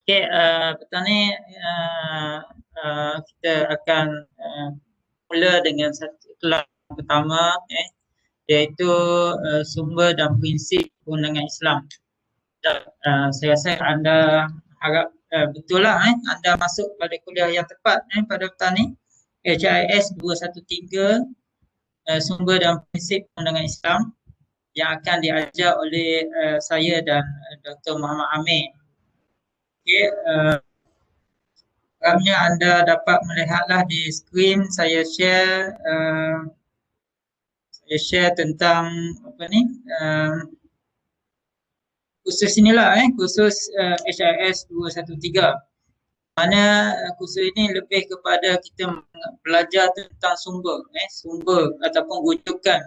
Okey, petang ni kita akan mula dengan satu kelas pertama, iaitu sumber dan prinsip perundangan Islam. Saya rasa anda harap betul lah anda masuk pada kuliah yang tepat pada petang ni, HIS 213, sumber dan prinsip perundangan Islam, yang akan diajar oleh saya dan Dr. Muhammad Amir. Okey, harapnya anda dapat melihatlah di skrin saya share tentang apa ni, kursus inilah kursus HIS 213. Mana kursus ini lebih kepada kita belajar tentang sumber ataupun rujukan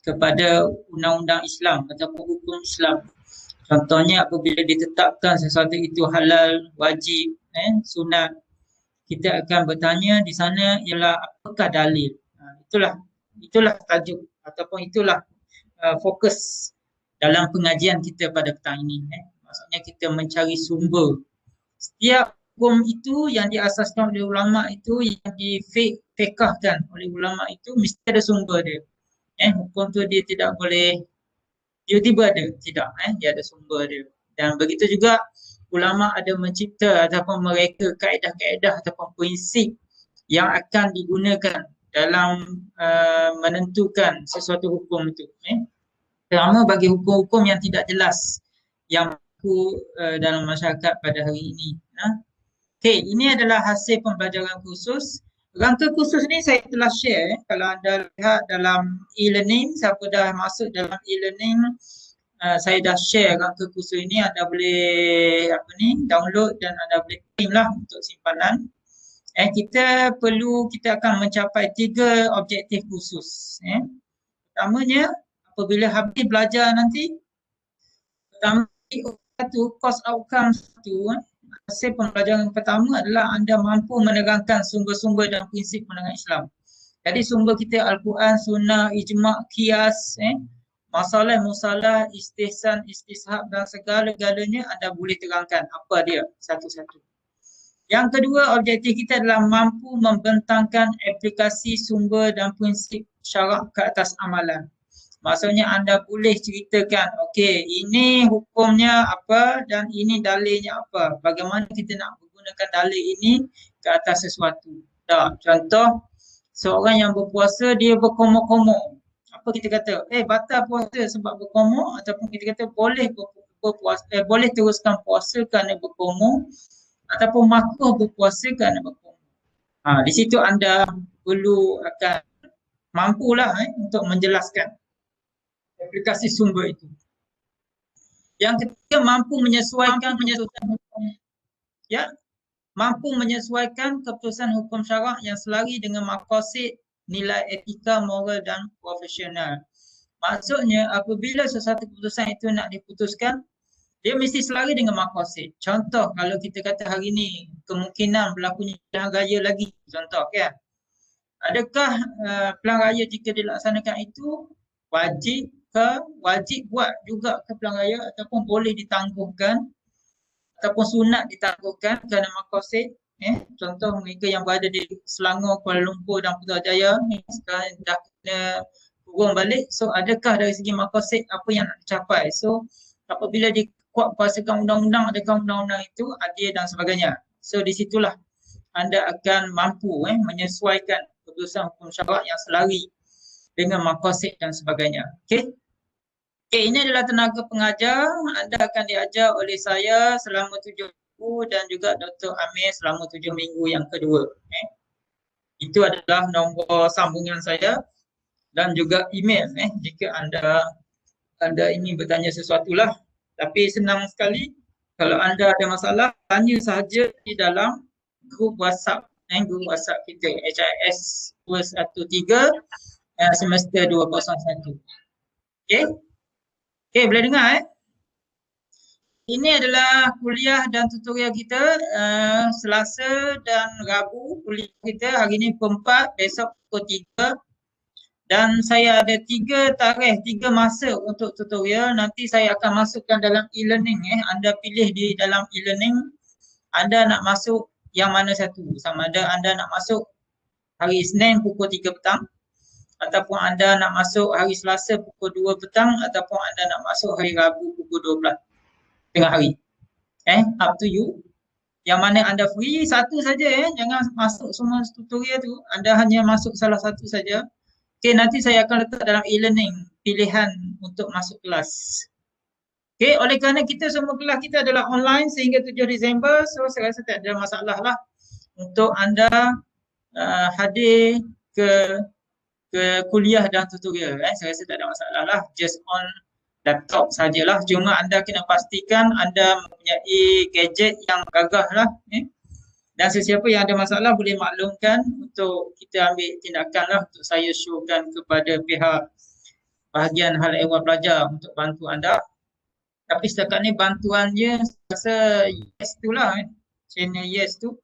kepada undang-undang Islam ataupun hukum Islam. Contohnya apabila ditetapkan sesuatu itu halal, wajib, sunat, kita akan bertanya di sana ialah apakah dalil. Itulah tajuk ataupun itulah fokus dalam pengajian kita pada petang ini. Maksudnya kita mencari sumber. Setiap hukum itu yang diasaskan oleh ulama itu, yang difiqahkan oleh ulama itu, mesti ada sumber dia. Hukum tu dia tidak boleh tiba-tiba ada, tidak, dia ada sumber dia. Dan begitu juga ulama ada mencipta ataupun mereka kaedah-kaedah ataupun prinsip yang akan digunakan dalam menentukan sesuatu hukum itu. Terutama bagi hukum-hukum yang tidak jelas yang berlaku dalam masyarakat pada hari ini. Okey, ini adalah hasil pembelajaran khusus. Rangka khusus ni saya telah share. Kalau anda lihat dalam e-learning, siapa dah masuk dalam e-learning, saya dah share rangka khusus ini. Anda boleh download dan anda boleh print lah untuk simpanan. Kita akan mencapai 3 objektif khusus. Pertamanya, apabila habis belajar nanti, pertama satu course outcome satu, hasil pembelajaran pertama adalah anda mampu menerangkan sumber-sumber dan prinsip pandangan Islam. Jadi sumber kita Al-Quran, Sunnah, Ijma', Qiyas, masalah, musalah, istihsan, istishab dan segala-galanya anda boleh terangkan apa dia satu-satu. Yang kedua, objektif kita adalah mampu membentangkan aplikasi sumber dan prinsip syarak ke atas amalan. Maksudnya anda boleh ceritakan, okey, ini hukumnya apa dan ini dalilnya apa. Bagaimana kita nak menggunakan dalil ini ke atas sesuatu. Contoh, seorang yang berpuasa dia berkomor-komor. Apa kita kata? Batal puasa sebab berkomor, ataupun kita kata boleh boleh teruskan puasa kerana berkomor, ataupun makruh berpuasa kerana berkomor. Di situ anda perlu akan mampulah untuk menjelaskan aplikasi sumber itu. Yang ketiga, mampu menyesuaikan keputusan hukum syarak yang selari dengan maqasid, nilai etika, moral dan profesional. Maksudnya apabila sesuatu keputusan itu nak diputuskan, dia mesti selari dengan maqasid. Contoh, kalau kita kata hari ini kemungkinan berlakunya pilihan raya lagi, contoh kan. Adakah pilihan raya jika dilaksanakan itu wajib buat juga ke pilihan raya, ataupun boleh ditangguhkan ataupun sunat ditangguhkan kerana maqasid. Contoh mereka yang berada di Selangor, Kuala Lumpur dan Putrajaya sekarang dah kena turun balik. So adakah dari segi maqasid apa yang nak dicapai? So apabila dikuat kuasakan undang-undang, adakah undang-undang itu adil dan sebagainya. So di situlah anda akan mampu menyesuaikan keputusan hukum syarak yang selari dengan maqasid dan sebagainya. Okey, ini adalah tenaga pengajar. Anda akan diajar oleh saya selama 7 minggu dan juga Dr. Amir selama 7 minggu yang kedua. Itu adalah nombor sambungan saya dan juga email jika anda ingin bertanya sesuatu lah. Tapi senang sekali, kalau anda ada masalah, tanya sahaja di dalam grup WhatsApp, grup WhatsApp kita HIS 213 semester 201. Okey, boleh dengar Ini adalah kuliah dan tutorial kita Selasa dan Rabu. Kuliah kita hari ini pukul 4, besok pukul 3. Dan saya ada 3 tarikh, 3 masa untuk tutorial. Nanti saya akan masukkan dalam e-learning. Anda pilih di dalam e-learning anda nak masuk yang mana satu, sama ada anda nak masuk hari Isnin pukul 3 petang, ataupun anda nak masuk hari Selasa pukul 2 petang, ataupun anda nak masuk hari Rabu pukul 12 tengah hari. Up to you. Yang mana anda free satu saja, jangan masuk semua tutorial tu, anda hanya masuk salah satu saja. Okey, nanti saya akan letak dalam e-learning pilihan untuk masuk kelas. Okey, oleh kerana kita semua kelas kita adalah online sehingga 7 Disember, so saya rasa tak ada masalah lah untuk anda hadir ke kuliah dan tutorial. Saya rasa tak ada masalah lah, just on laptop sajalah. Cuma anda kena pastikan anda mempunyai gadget yang gagah lah. Dan sesiapa yang ada masalah boleh maklumkan untuk kita ambil tindakan lah, untuk saya showkan kepada pihak bahagian hal ehwal pelajar untuk bantu anda. Tapi setakat ni bantuannya saya rasa yes tu lah, channel yes tu.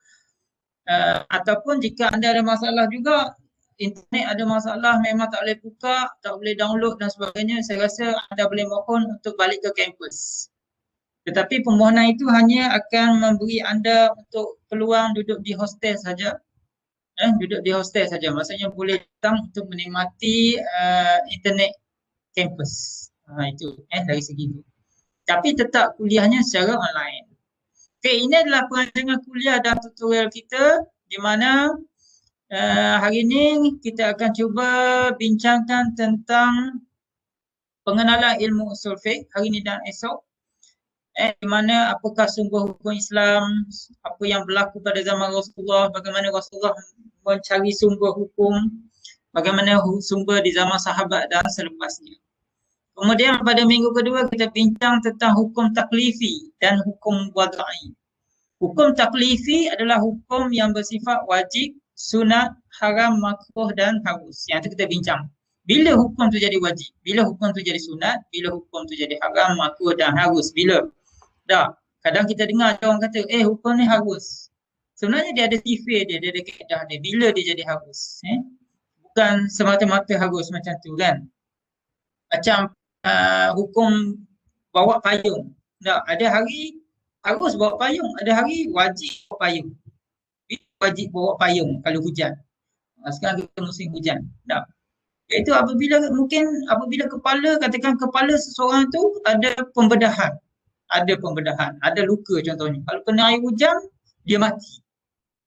Ataupun jika anda ada masalah juga, internet ada masalah, memang tak boleh buka, tak boleh download dan sebagainya, saya rasa anda boleh mohon untuk balik ke kampus. Tetapi permohonan itu hanya akan memberi anda untuk peluang duduk di hostel saja. Duduk di hostel saja, maksudnya boleh datang untuk menikmati internet kampus. Itu dari segi itu. Tapi tetap kuliahnya secara online. Okay, ini adalah perancangan kuliah dan tutorial kita, di mana hari ini kita akan cuba bincangkan tentang pengenalan ilmu usul fiqh hari ini dan esok. Di mana apakah sumber hukum Islam, apa yang berlaku pada zaman Rasulullah, bagaimana Rasulullah mencari sumber hukum, bagaimana sumber di zaman sahabat dan selepasnya. Kemudian pada minggu kedua kita bincang tentang hukum taklifi dan hukum wadai. Hukum taklifi adalah hukum yang bersifat wajib, sunat, haram, makruh dan harus. Yang itu kita bincang. Bila hukum tu jadi wajib? Bila hukum tu jadi sunat? Bila hukum tu jadi haram, makruh dan harus? Bila? Dah. Kadang kita dengar ada orang kata, hukum ni harus. Sebenarnya dia ada sifir dia, dia ada kaedah dia. Bila dia jadi harus? Bukan semata-mata harus macam tu kan? Macam hukum bawa payung. Dah. Ada hari harus bawa payung, ada hari wajib bawa payung. Wajib bawa payung kalau hujan. Sekarang kita musim hujan. Dah. Iaitu apabila kepala, katakan kepala seseorang tu ada pembedahan. Ada luka contohnya. Kalau kena air hujan, dia mati.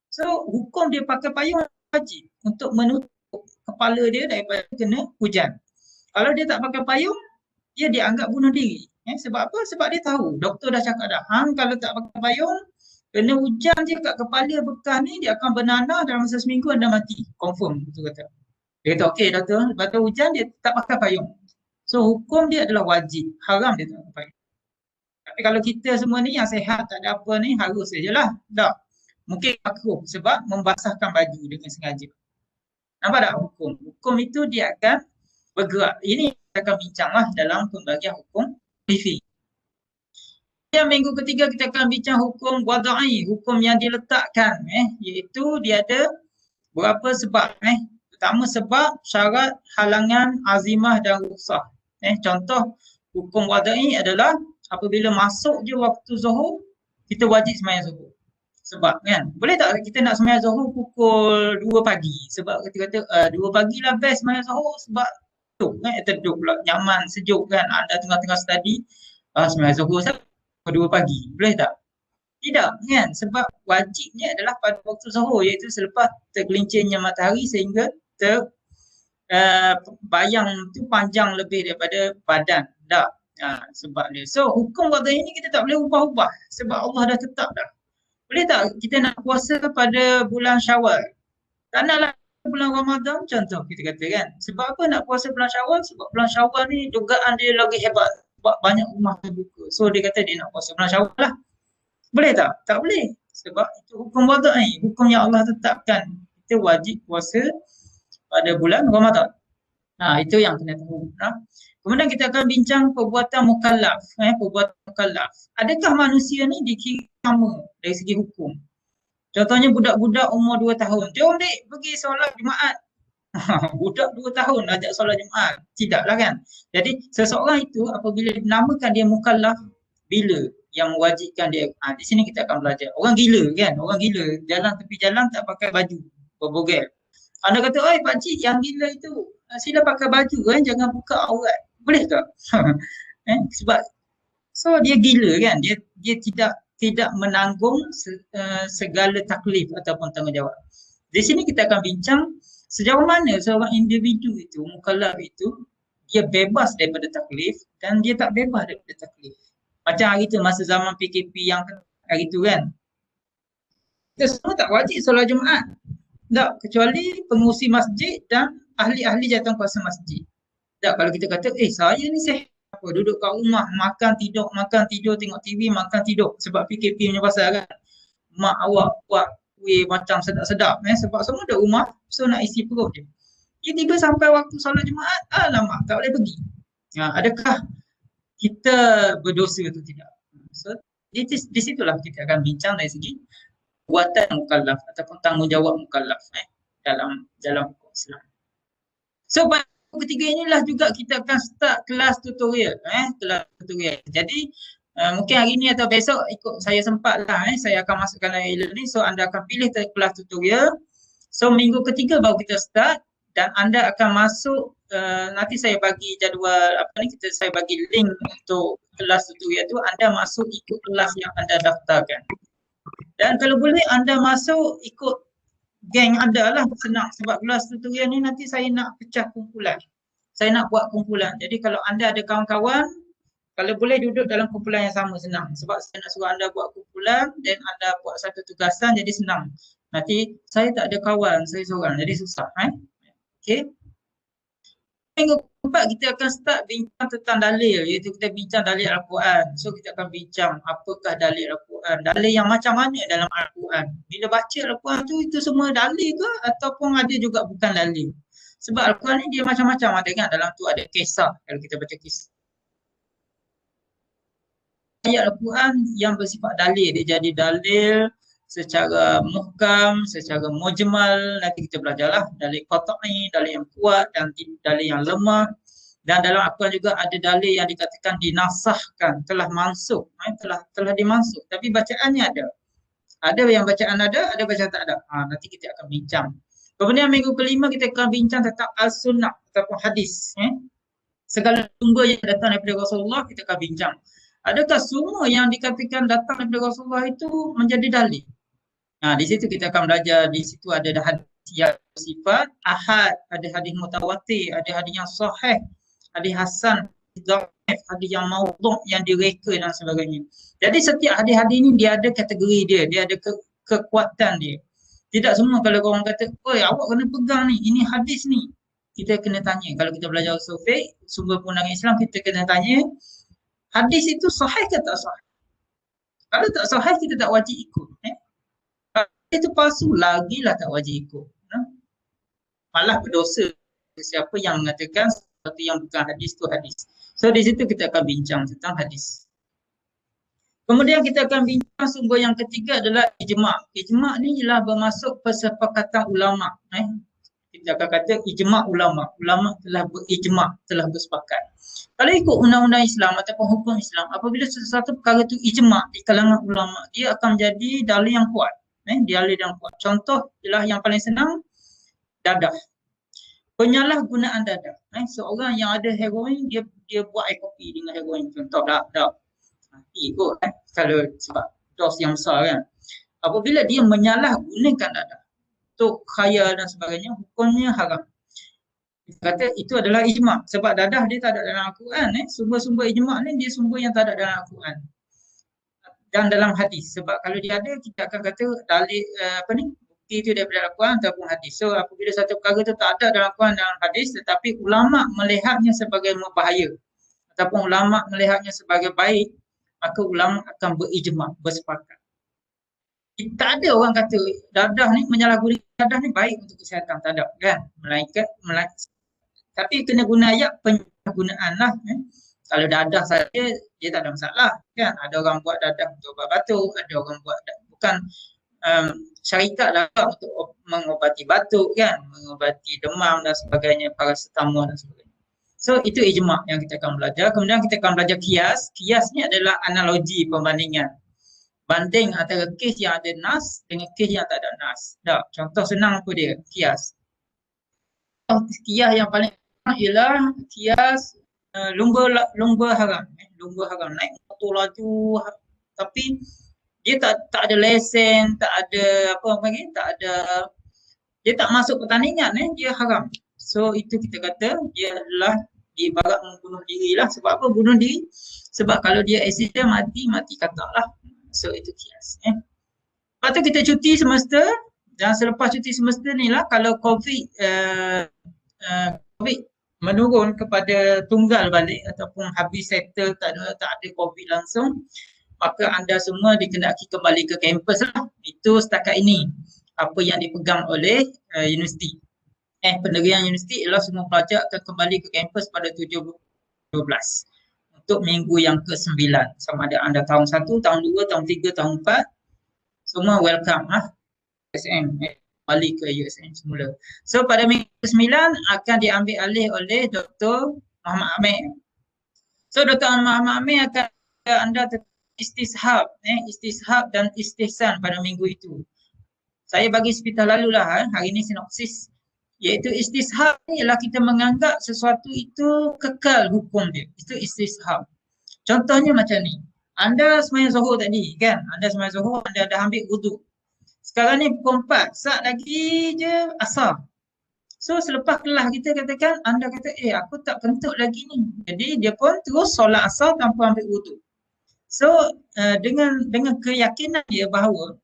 So, hukum dia pakai payung wajib untuk menutup kepala dia daripada kena hujan. Kalau dia tak pakai payung, dia dianggap bunuh diri. Sebab apa? Sebab dia tahu. Doktor dah cakap dah, kalau tak pakai payung, kena hujan je kat kepala bekas ni, dia akan bernanah dalam masa seminggu anda mati. Confirm, betul kata. Dia kata, okey doktor, lepas tu hujan dia tak pakai payung. So hukum dia adalah wajib, haram dia tak pakai payung. Tapi kalau kita semua ni yang sehat, tak ada apa ni, harus sajalah. Tak. Mungkin makruh sebab membasahkan baju dengan sengaja. Nampak tak hukum? Hukum itu dia akan bergerak. Ini kita akan bincanglah dalam pembagian hukum fikih. Yang minggu ketiga kita akan bincang hukum wadai, hukum yang diletakkan, iaitu dia ada berapa sebab. Pertama sebab, syarat, halangan, azimah dan rukhsah. Contoh hukum wadai adalah apabila masuk je waktu zuhur, kita wajib sembahyang zuhur. Sebab kan, boleh tak kita nak sembahyang zuhur pukul 2 pagi? Sebab kita kata 2 pagi lah best sembahyang zuhur sebab teduh pula, nyaman, sejuk kan. Anda tengah-tengah study, sembahyang zuhur pukul 2 pagi. Boleh tak? Tidak kan, sebab wajibnya adalah pada waktu zuhur, iaitu selepas tergelincirnya matahari sehingga bayang tu panjang lebih daripada badan. Tak. Sebab dia. So hukum wadai ini kita tak boleh ubah-ubah sebab Allah dah tetap dah. Boleh tak kita nak puasa pada bulan Syawal? Tak naklah bulan Ramadan contoh kita kata kan. Sebab apa nak puasa bulan Syawal? Sebab bulan Syawal ni dugaan dia lagi hebat. Sebab banyak rumah terbuka. So dia kata dia nak puasa bulan Syawal lah. Boleh tak? Tak boleh. Sebab itu hukum wadai, hukum yang Allah tetapkan. Kita wajib puasa pada bulan Ramadan. Itu yang kena tahu. Kemudian kita akan bincang perbuatan mukallaf. Perbuatan mukallaf. Adakah manusia ni dikira sama dari segi hukum? Contohnya budak-budak umur 2 tahun. Jom dek pergi solat Jumaat. Budak 2 tahun ajak solat Jumaat. Tidaklah kan. Jadi seseorang itu apabila dinamakan dia mukallaf, bila? yang mewajibkan dia. Di sini kita akan belajar. Orang gila kan, orang gila jalan tepi jalan tak pakai baju, berbogel. Anda kata, oi pakcik yang gila itu sila pakai baju kan, jangan buka aurat. Boleh tak? Sebab so dia gila kan, dia tidak menanggung segala taklif ataupun tanggungjawab. Di sini kita akan bincang sejauh mana seorang individu itu, mukallaf itu, dia bebas daripada taklif dan dia tak bebas daripada taklif. Macam hari tu masa zaman PKP yang hari tu kan, kita semua tak wajib solat Jumaat. Tak, kecuali pengurusi masjid dan ahli-ahli jawatankuasa masjid. Tak, kalau kita kata, saya ni sihat, duduk kat rumah, makan tidur, tengok TV, makan tidur. Sebab PKP punya pasal kan. Mak awak buat kuih macam sedap-sedap sebab semua dah rumah, so nak isi perut je. Tiba-tiba sampai waktu solat Jumaat, alamak, tak boleh pergi. Adakah kita berdosa atau tidak? So, di situlah kita akan bincang dari segi perbuatan mukallaf ataupun tanggungjawab mukallaf dalam hukum Islam. So, pada ketiga inilah juga kita akan start kelas tutorial. Kelas tutorial. Jadi, mungkin hari ni atau besok ikut saya sempat lah. Saya akan masukkan e-learning. So, anda akan pilih kelas tutorial. So, minggu ketiga baru kita start. Dan anda akan masuk, nanti saya bagi jadual, saya bagi link untuk kelas tutorial tu. Anda masuk ikut kelas yang anda daftarkan. Dan kalau boleh anda masuk ikut geng anda lah, senang. Sebab kelas tutorial ni nanti saya nak pecah kumpulan. Saya nak buat kumpulan. Jadi kalau anda ada kawan-kawan, kalau boleh duduk dalam kumpulan yang sama, senang. Sebab saya nak suruh anda buat kumpulan dan anda buat satu tugasan, jadi senang. Nanti saya tak ada kawan, saya seorang, jadi susah. Okay. Minggu keempat kita akan start bincang tentang dalil, iaitu kita bincang dalil Al-Quran. So kita akan bincang apakah dalil Al-Quran, dalil yang macam mana dalam Al-Quran. Bila baca Al-Quran tu, itu semua dalil ke ataupun ada juga bukan dalil. Sebab Al-Quran ni dia macam-macam, ada kan, dalam tu ada kisah, kalau kita baca kisah. Ayat Al-Quran yang bersifat dalil, dia jadi dalil secara muhkam, secara mujmal, nanti kita belajarlah dalil qat'i, dalil yang kuat dan dalil yang lemah. Dan dalam Al-Quran juga ada dalil yang dikatakan dinasahkan, telah mansukh, telah dimansukh, tapi bacaannya ada. Ada yang bacaan ada bacaan tak ada. Nanti kita akan bincang. Kemudian minggu kelima kita akan bincang tentang al-sunnah ataupun hadis. Segala sumber yang datang daripada Rasulullah kita akan bincang. Adakah semua yang dikatakan datang daripada Rasulullah itu menjadi dalil? Di situ kita akan belajar. Di situ ada hadis yang bersifat ahad, ada hadis mutawatir, ada hadis yang sahih, hadis hasan, hadis yang maudhu', yang direka dan sebagainya. Jadi setiap hadis-hadis ini dia ada kategori dia ada kekuatan dia. Tidak semua kalau orang kata, oi awak kena pegang ni, ini hadis ni. Kita kena tanya, kalau kita belajar usul fiqh, sumber perundangan Islam, kita kena tanya, hadis itu sahih ke tak sahih? Kalau tak sahih, kita tak wajib ikut. Kalau itu palsu, lagilah tak wajib ikut. Malah berdosa siapa yang mengatakan sesuatu yang bukan hadis tu hadis. So di situ kita akan bincang tentang hadis. Kemudian kita akan bincang sumber yang ketiga adalah ijma'. Ijma' ni ialah bermaksud persepakatan ulama'. Kita akan kata ijma' ulama'. Ulama' telah berijma', telah bersepakat. Kalau ikut undang-undang Islam ataupun hukum Islam, apabila sesuatu perkara itu ijma' di kalangan ulama', dia akan menjadi dalil yang kuat. Dalil yang kuat. Contoh ialah yang paling senang, dadah. Penyalahgunaan dadah. Seorang yang ada heroin, dia buat air kopi dengan heroin. Contoh dah. Mati kot kalau sebab dos yang besar kan. Apabila dia menyalahgunakan dadah untuk khayal dan sebagainya, hukumnya haram. Kita kata itu adalah ijma'. Sebab dadah dia tak ada dalam Al-Quran. Sumber-sumber ijma' ni dia sumber yang tak ada dalam Al-Quran dan dalam hadis. Sebab kalau dia ada, kita akan kata dalil bukti itu daripada Al-Quran ataupun hadis. So apabila satu perkara itu tak ada dalam Al-Quran dan hadis, tetapi ulama' melihatnya sebagai berbahaya ataupun ulama' melihatnya sebagai baik, maka ulama' akan berijma', bersepakat. Tak ada orang kata dadah ni, menyalahgunakan dadah ni baik untuk kesihatan, tak ada kan. Melainkan tapi kena guna ayat penyalahgunaan lah. Kalau dadah saja dia tak ada masalah kan. Ada orang buat dadah untuk ubat batuk, ada orang buat bukan syarikat lah untuk mengobati batuk kan, mengobati demam dan sebagainya, paracetamol dan sebagainya. So itu ijma' yang kita akan belajar. Kemudian kita akan belajar kias. Kias ni adalah analogi perbandingan. Banding antara kes yang ada nas dengan kes yang tak ada nas. Tak, contoh senang apa dia? Kias. Kias yang paling senang ialah kias lumba haram. Lumba haram naik motor laju tapi dia tak ada lesen, tak ada apa panggil, tak ada, dia tak masuk pertandingan, dia haram. So itu kita kata dia adalah ibarat membunuh diri lah. Sebab apa bunuh diri? Sebab kalau dia accident mati katak lah. So itu kias. Lepas tu kita cuti semester, dan selepas cuti semester ni lah kalau COVID menurun kepada tunggal balik ataupun habis settle, tak ada COVID langsung, maka anda semua dikenaki kembali ke kampus lah. Itu setakat ini apa yang dipegang oleh universiti. Pendirian universiti ialah semua pelajar akan kembali ke kampus pada 7/12 untuk minggu yang ke-9. Sama ada anda tahun 1, tahun 2, tahun 3, tahun 4, semua welcome lah. USM, kembali ke USM semula. So pada minggu ke-9 akan diambil alih oleh Dr. Muhammad Amir. So Dr. Muhammad Amir akan anda istishab dan istihsan pada minggu itu. Saya bagi sepintas lalulah, hari ini sinopsis. Iaitu istishab ni ialah kita menganggap sesuatu itu kekal hukum dia. Itu istishab. Contohnya macam ni. Anda sembahyang zuhur tadi kan? Anda sembahyang zuhur, anda dah ambil wuduk. Sekarang ni pukul 4, saat lagi je asar. So selepas kelas kita katakan, anda kata aku tak kentut lagi ni. Jadi dia pun terus solat asar tanpa ambil wuduk. So dengan keyakinan dia bahawa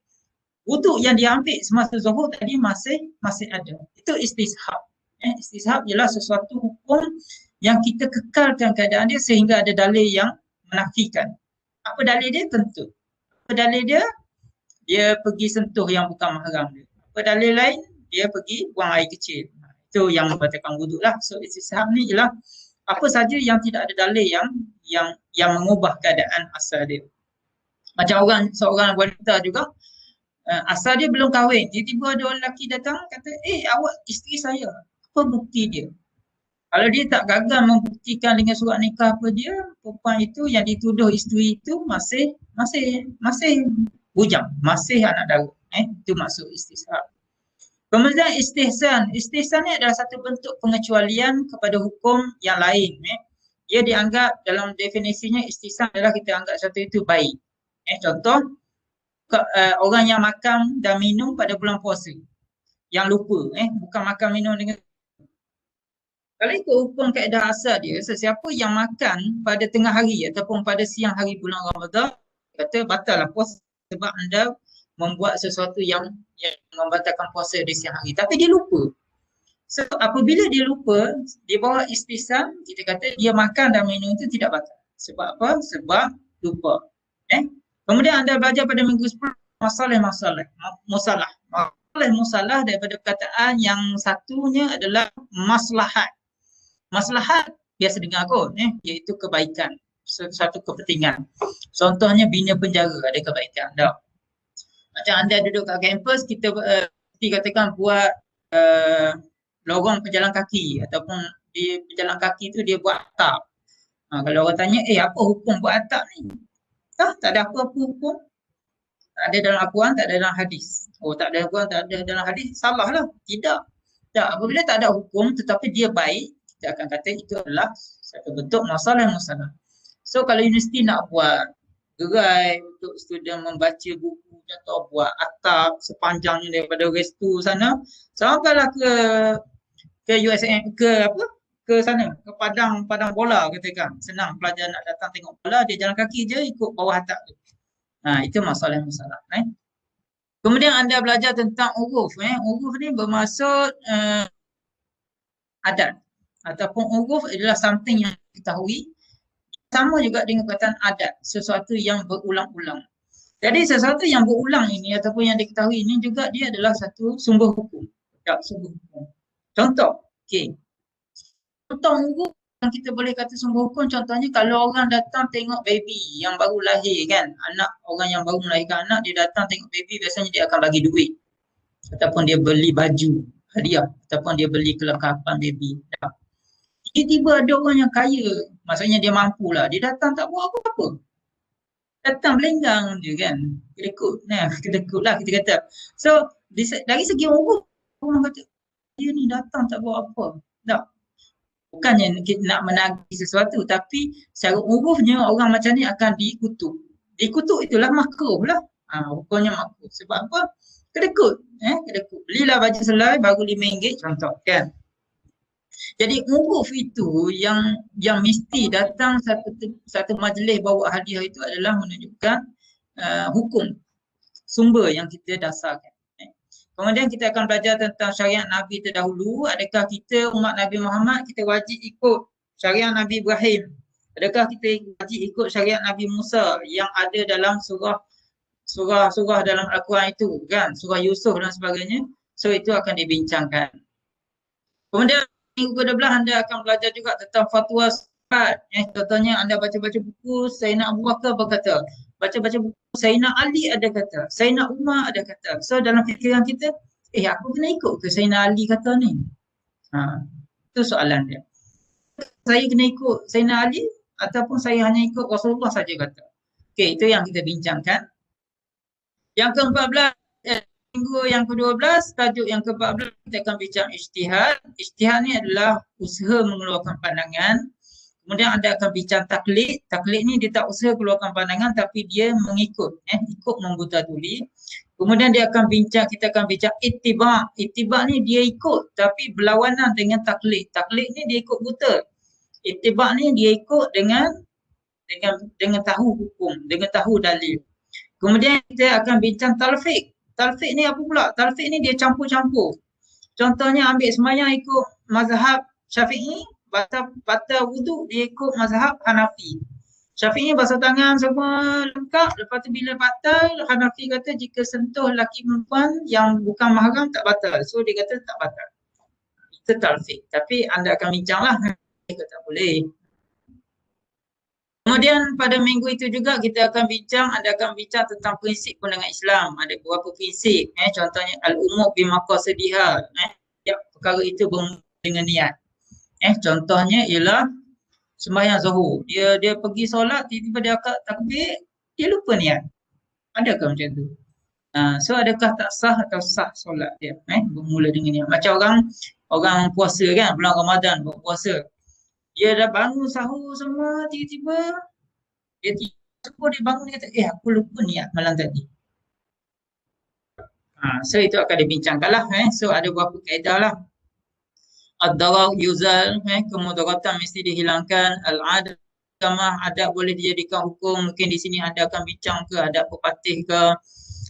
wuduk yang diambil semasa zuhur tadi masih ada. Itu istishab. Istishab ialah sesuatu hukum yang kita kekalkan keadaan dia sehingga ada dalil yang menafikan. Apa dalil dia? Kentut. Apa dalil dia? Dia pergi sentuh yang bukan mahram dia. Apa dalil lain? Dia pergi buang air kecil. Itu yang membatalkan wuduk lah. So istishab ni ialah apa saja yang tidak ada dalil yang mengubah keadaan asal dia. Macam seorang wanita juga, asal dia belum kahwin, tiba-tiba ada orang lelaki datang kata, awak isteri saya, apa bukti dia? Kalau dia tak gagal membuktikan dengan surat nikah apa dia, perempuan itu yang dituduh isteri itu masih bujang, masih anak dara. Itu maksud istishab. Kemudian istihsan. Istihsan ni adalah satu bentuk pengecualian kepada hukum yang lain. Dia dianggap dalam definisinya istihsan adalah kita anggap satu itu baik. Contoh, orang yang makan dan minum pada bulan puasa, yang lupa, bukan makan minum dengan. Kalau ikut hukum kaedah asal dia, sesiapa yang makan pada tengah hari ataupun pada siang hari bulan Ramadan, kata batal lah puasa sebab anda membuat sesuatu yang membatalkan puasa di siang hari. Tapi dia lupa. So apabila dia lupa, dia bawa istihsan, kita kata dia makan dan minum itu tidak batal. Sebab apa? Sebab lupa. Kemudian anda belajar pada minggu 10 musalah daripada perkataan yang satunya adalah maslahat. Maslahat biasa dengar kot, iaitu kebaikan, satu kepentingan. Contohnya bina penjara ada kebaikan. Macam anda duduk kat kampus, kita katakan buat lorong pejalan kaki ataupun di pejalan kaki tu dia buat atap. Kalau orang tanya, apa hukum buat atap ni? Tak ada apa-apa hukum. Tak ada dalam Al-Quran, tak ada dalam hadis. Tak ada Al-Quran, tak ada dalam hadis, salah lah. Tidak. Apabila tak ada hukum tetapi dia baik, kita akan kata itu adalah satu bentuk masalah. So kalau universiti nak buat gerai untuk student membaca buku, atau buat atap sepanjangnya daripada restu sana sampailah ke USM, ke sana, ke padang bola katakan. Senang pelajar nak datang tengok bola, dia jalan kaki je ikut bawah atap tu. Itu masalah. Kemudian anda belajar tentang uruf. Uruf ni bermaksud adat ataupun uruf adalah something yang diketahui. Sama juga dengan perkataan adat, sesuatu yang berulang-ulang. Jadi sesuatu yang berulang ini ataupun yang diketahui ini juga dia adalah satu sumber hukum. Contoh, contoh uruf yang kita boleh kata sumber hukum, contohnya kalau orang datang tengok baby yang baru lahir kan, orang yang baru melahirkan anak, dia datang tengok baby, biasanya dia akan bagi duit ataupun dia beli baju hadiah ataupun dia beli kelengkapan baby. Tiba-tiba ada orang yang kaya, maksudnya dia mampu lah, dia datang tak buat apa-apa. Datang melenggang je kan. Kedekut. Nah, kedekut lah kita kata. So, dari segi orang kata, dia ni datang tak buat apa. Tak. Bukannya kita nak menagih sesuatu, tapi secara urufnya orang macam ni akan dikutuk. Dikutuk itulah makruh lah. Rupanya makruh. Sebab apa? Kedekut. Kedekut. Belilah baju selai baru RM5 contoh kan. Jadi uruf itu yang mesti datang satu majlis bawa hadiah itu adalah menunjukkan hukum sumber yang kita dasarkan. Kemudian kita akan belajar tentang syariat Nabi terdahulu. Adakah kita umat Nabi Muhammad kita wajib ikut syariat Nabi Ibrahim? Adakah kita wajib ikut syariat Nabi Musa yang ada dalam surah dalam Al-Quran itu kan, surah Yusuf dan sebagainya. So itu akan dibincangkan. Kemudian minggu ke-12 anda akan belajar juga tentang fatwa sifat. Contohnya anda baca-baca buku Sayyidina Abu Bakar berkata, baca-baca buku Sayyidina Ali ada kata, Sayyidina Umar ada kata. So dalam fikiran kita, aku kena ikut ke Sayyidina Ali kata ni? Itu soalan dia. Saya kena ikut Sayyidina Ali ataupun saya hanya ikut Rasulullah saja kata. Okey, itu yang kita bincangkan. Yang ke-14, minggu yang ke-12, tajuk yang ke-14 kita akan bincang ijtihad. Ijtihad ni adalah usaha mengeluarkan pandangan. Kemudian anda akan bincang taklid. Taklid ni dia tak usaha keluarkan pandangan tapi dia mengikut, ikut membuta tuli. Kemudian kita akan bincang ittiba'. Ittiba' ni dia ikut tapi berlawanan dengan taklid. Taklid ni dia ikut buta. Ittiba' ni dia ikut dengan tahu hukum, dengan tahu dalil. Kemudian kita akan bincang talfiq. Talfiq ni apa pula? Talfiq ni dia campur-campur. Contohnya ambil semayang ikut mazhab Syafi'i, batal wudu dia ikut mazhab Hanafi. Syafi'i basuh tangan semua lengkap, lepas tu bila batal, Hanafi kata jika sentuh lelaki perempuan yang bukan mahram tak batal. So dia kata tak batal. Itu talfiq. Tapi anda akan bincanglah, dia tak boleh. Kemudian pada minggu itu juga kita akan bincang tentang prinsip pandangan Islam. Ada beberapa prinsip, contohnya al-umur bimaqasidiha. Perkara itu bermula dengan niat. Contohnya ialah sembahyang zuhur. Dia pergi solat, tiba-tiba dia akad takbir, dia lupa niat. Adakah macam tu? So adakah tak sah atau sah solat dia? Bermula dengan niat. Macam orang puasa kan, bulan Ramadan berpuasa. Dia dah bangun sahur semua, tiba-tiba dia tiba dia bangun, dia kata, aku lupa niat malam tadi. So itu akan dibincangkan lah. So ada beberapa kaedah lah. Ad-darar yuzal, kemudaratan mesti dihilangkan. Al-adab, adab boleh dijadikan hukum. Mungkin di sini anda akan bincang ke adab pepatih ke.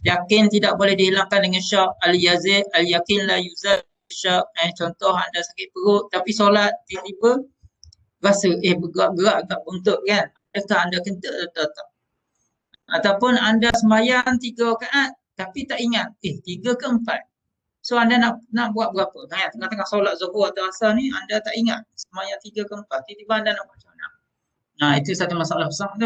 Yakin tidak boleh dihilangkan dengan syak. Al-yazid, al-yakin la yuzal syak. Contoh anda sakit perut tapi solat tiba-tiba rasa bergerak-gerak kat buntut kan. Adakah anda kentut atau tak? Ataupun anda sembahyang 3 rakaat tapi tak ingat, 3 ke 4. So anda nak buat berapa? Tengah-tengah solat zuhur atau asar ni anda tak ingat sembahyang 3 ke 4. Tiba-tiba anda nak buat macam mana? Itu satu masalah besar tu.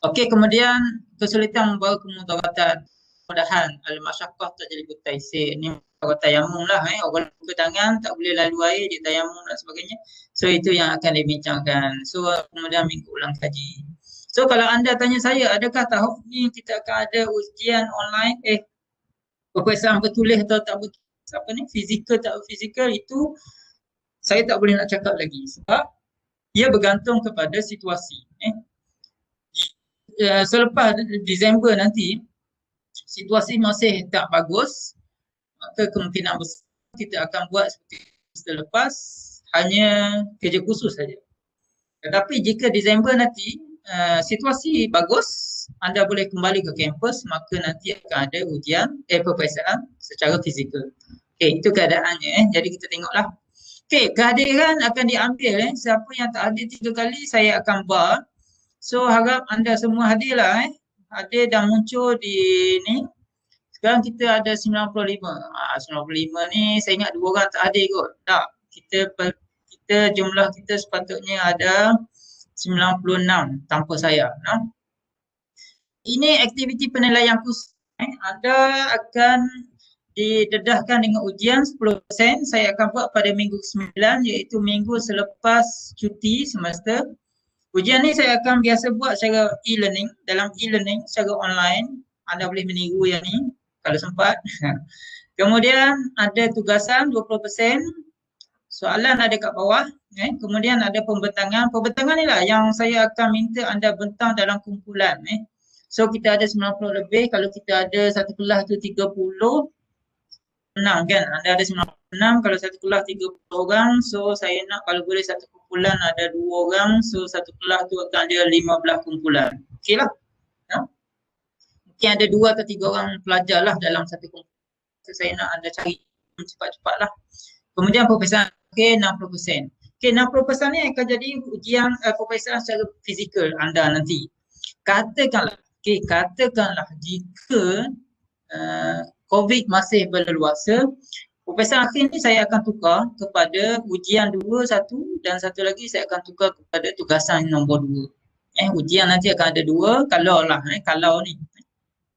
Okey, kemudian kesulitan membawa kemudaratan. Mudahan al-masyaqqah tajlibu taysir. Ni tayamum lah. Orang buka tangan tak boleh lalu air, dia tayamum dan sebagainya. So itu yang akan dibincangkan. So kemudian minggu ulang kaji. So kalau anda tanya saya, adakah tahun ni kita akan ada ujian online? Peperiksaan bertulis atau tak bertulis, fizikal tak fizikal, itu saya tak boleh nak cakap lagi. Sebab ia bergantung kepada situasi. Selepas Disember nanti, situasi masih tak bagus, maka kemungkinan besar kita akan buat seperti selepas, hanya kerja khusus saja. Tetapi jika Disember nanti situasi bagus, anda boleh kembali ke kampus, maka nanti akan ada ujian peperiksaan secara fizikal. Itu keadaannya. Jadi kita tengoklah. Kehadiran akan diambil. Siapa yang tak hadir 3 kali, saya akan bar. So harap anda semua hadirlah. Hadir dan muncul di ni. Sekarang kita ada 95. 95 ni saya ingat 2 orang tak hadir kot. Tak. Kita jumlah kita sepatutnya ada 96 tanpa saya. Ini aktiviti penilaian khusus. Anda akan didedahkan dengan ujian 10%. Saya akan buat pada minggu ke-9 iaitu minggu selepas cuti semester. Ujian ni saya akan biasa buat secara e-learning, dalam e-learning secara online. Anda boleh meniru yang ni kalau sempat. Kemudian ada tugasan 20%. Soalan ada kat bawah. Kemudian ada pembentangan. Pembentangan ni lah yang saya akan minta anda bentang dalam kumpulan. So kita ada 90 lebih. Kalau kita ada satu kelas tu 30, menang kan? Anda ada 96, kalau satu kelas 30 orang. So saya nak kalau boleh satu kumpulan ada 2 orang. So satu kelas tu akan ada 15 kumpulan. Okey lah. Mungkin ada 2 atau 3 orang pelajar lah dalam satu kumpulan. So saya nak anda cari cepat-cepat lah. Kemudian peperiksaan, okey 60%. Okey 60% ni akan jadi ujian peperiksaan secara fizikal anda nanti. Katakanlah jika COVID masih berleluasa, peperiksaan akhir ni saya akan tukar kepada ujian 2 satu dan satu lagi saya akan tukar kepada tugasan nombor 2. Ujian nanti akan ada 2 kalau lah kalau ni.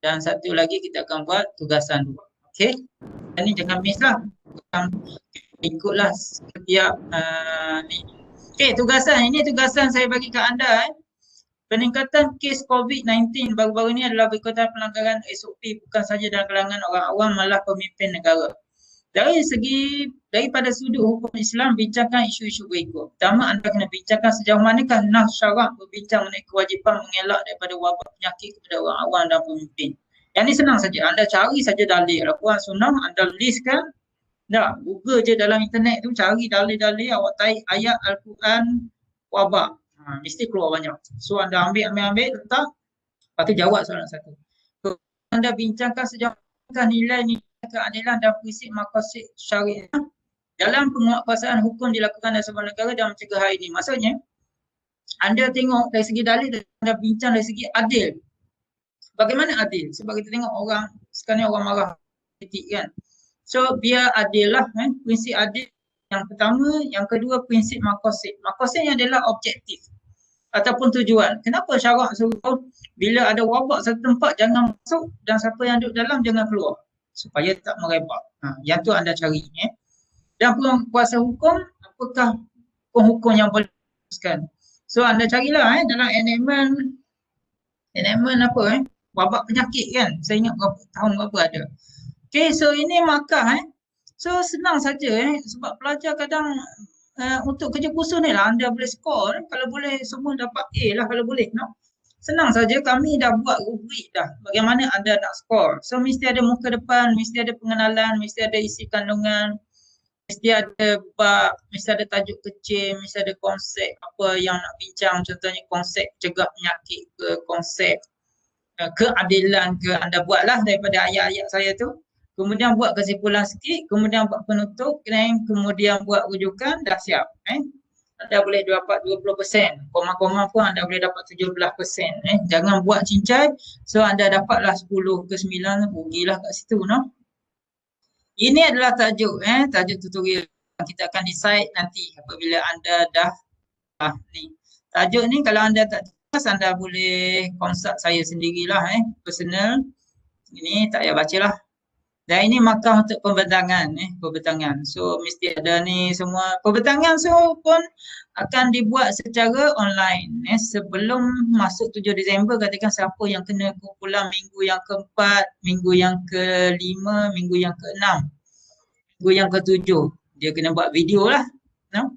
Dan satu lagi kita akan buat tugasan 2. Okey. Dan ni jangan miss lah. Ikutlah setiap ni. Okey, tugasan ini tugasan saya bagi ke anda. Peningkatan kes COVID-19 baru-baru ini adalah berikutan pelanggaran SOP bukan sahaja dalam kalangan orang awam malah pemimpin negara. Daripada sudut hukum Islam, bincangkan isu-isu berikut. Pertama, anda kena bincangkan sejauh manakah nas syarak berbincang mengenai kewajipan mengelak daripada wabak penyakit kepada orang awam dan pemimpin. Yang ni senang saja, anda cari saja dalil Al-Quran Sunnah, anda listkan. Dah, Google je dalam internet tu, cari dalil-dalil awak tarik ayat Al-Quran wabak. Mesti keluar banyak. So anda ambil, letak, lepas tu jawab soalan satu. So, anda bincangkan sejauh manakah nilai-nilai keadilan dan prinsip maqasid syariah dalam penguatkuasaan hukum dilakukan dalam sebuah negara dan mencegah hal ini. Maksudnya, anda tengok dari segi dalil, anda bincang dari segi adil. Bagaimana adil? Sebab kita tengok orang, sekarang ni orang marah politik kan. So biar adil lah, prinsip adil yang pertama, yang kedua prinsip maqasid. Maqasidnya adalah objektif ataupun tujuan. Kenapa syarak suruh bila ada wabak satu tempat jangan masuk dan siapa yang duduk dalam jangan keluar supaya tak merebak. Yang tu anda cari. Dan kuasa hukum, apakah hukum yang boleh diteruskan. So anda carilah dalam enactment apa wabak penyakit kan. Saya ingat tahun berapa ada. Okay, so ini markah So senang saja sebab pelajar kadang untuk kerja khusus ni lah anda boleh skor kalau boleh semua dapat A lah kalau boleh. No? Senang saja kami dah buat rubrik dah bagaimana anda nak skor. So mesti ada muka depan, mesti ada pengenalan, mesti ada isi kandungan, mesti ada bab, mesti ada tajuk kecil, mesti ada konsep apa yang nak bincang. Contohnya konsep cegah penyakit ke, konsep keadilan ke, anda buatlah daripada ayat-ayat saya tu. Kemudian buat kesimpulan sikit, kemudian buat penutup, kemudian buat rujukan, dah siap. Anda boleh dapat 20%, koma-koma pun anda boleh dapat 17%. Jangan buat cincai, so anda dapatlah 10 ke 9, rugilah kat situ. No? Ini adalah tajuk, tajuk tutorial yang kita akan decide nanti apabila anda dah ni. Tajuk ni kalau anda tak jelas, anda boleh konsult saya sendirilah, personal. Ini tak payah bacalah. Dan ini markah untuk pembentangan, pembentangan. So mesti ada ni semua. Pembentangan so pun akan dibuat secara online. Sebelum masuk 7 Disember, katakan siapa yang kena kumpulan minggu yang keempat, minggu yang kelima, minggu yang keenam, minggu yang ketujuh. Dia kena buat video lah. No?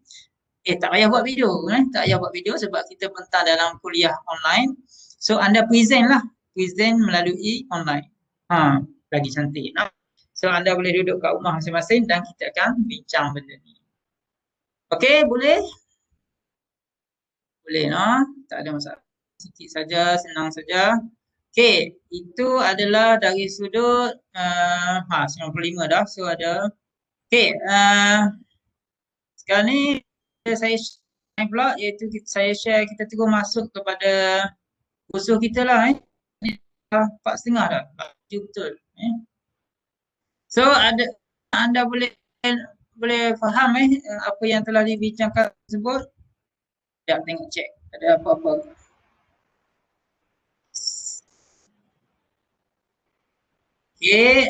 Tak payah buat video. Tak payah buat video sebab kita bentang dalam kuliah online. So anda present lah. Present melalui online. Lagi cantik. No? So anda boleh duduk kat rumah masing-masing dan kita akan bincang benda ni. Okey, boleh? Boleh, no? Tak ada masalah. Sikit saja, senang saja. Okey, itu adalah dari sudut 95 dah. So ada. Okey, sekarang ni saya share pula iaitu saya share kita terus masuk kepada kursus kita lah. Ni dah 4.30 dah. Betul. So anda boleh faham apa yang telah dibincangkan tersebut. Sekejap tengok cek ada apa-apa. Okey,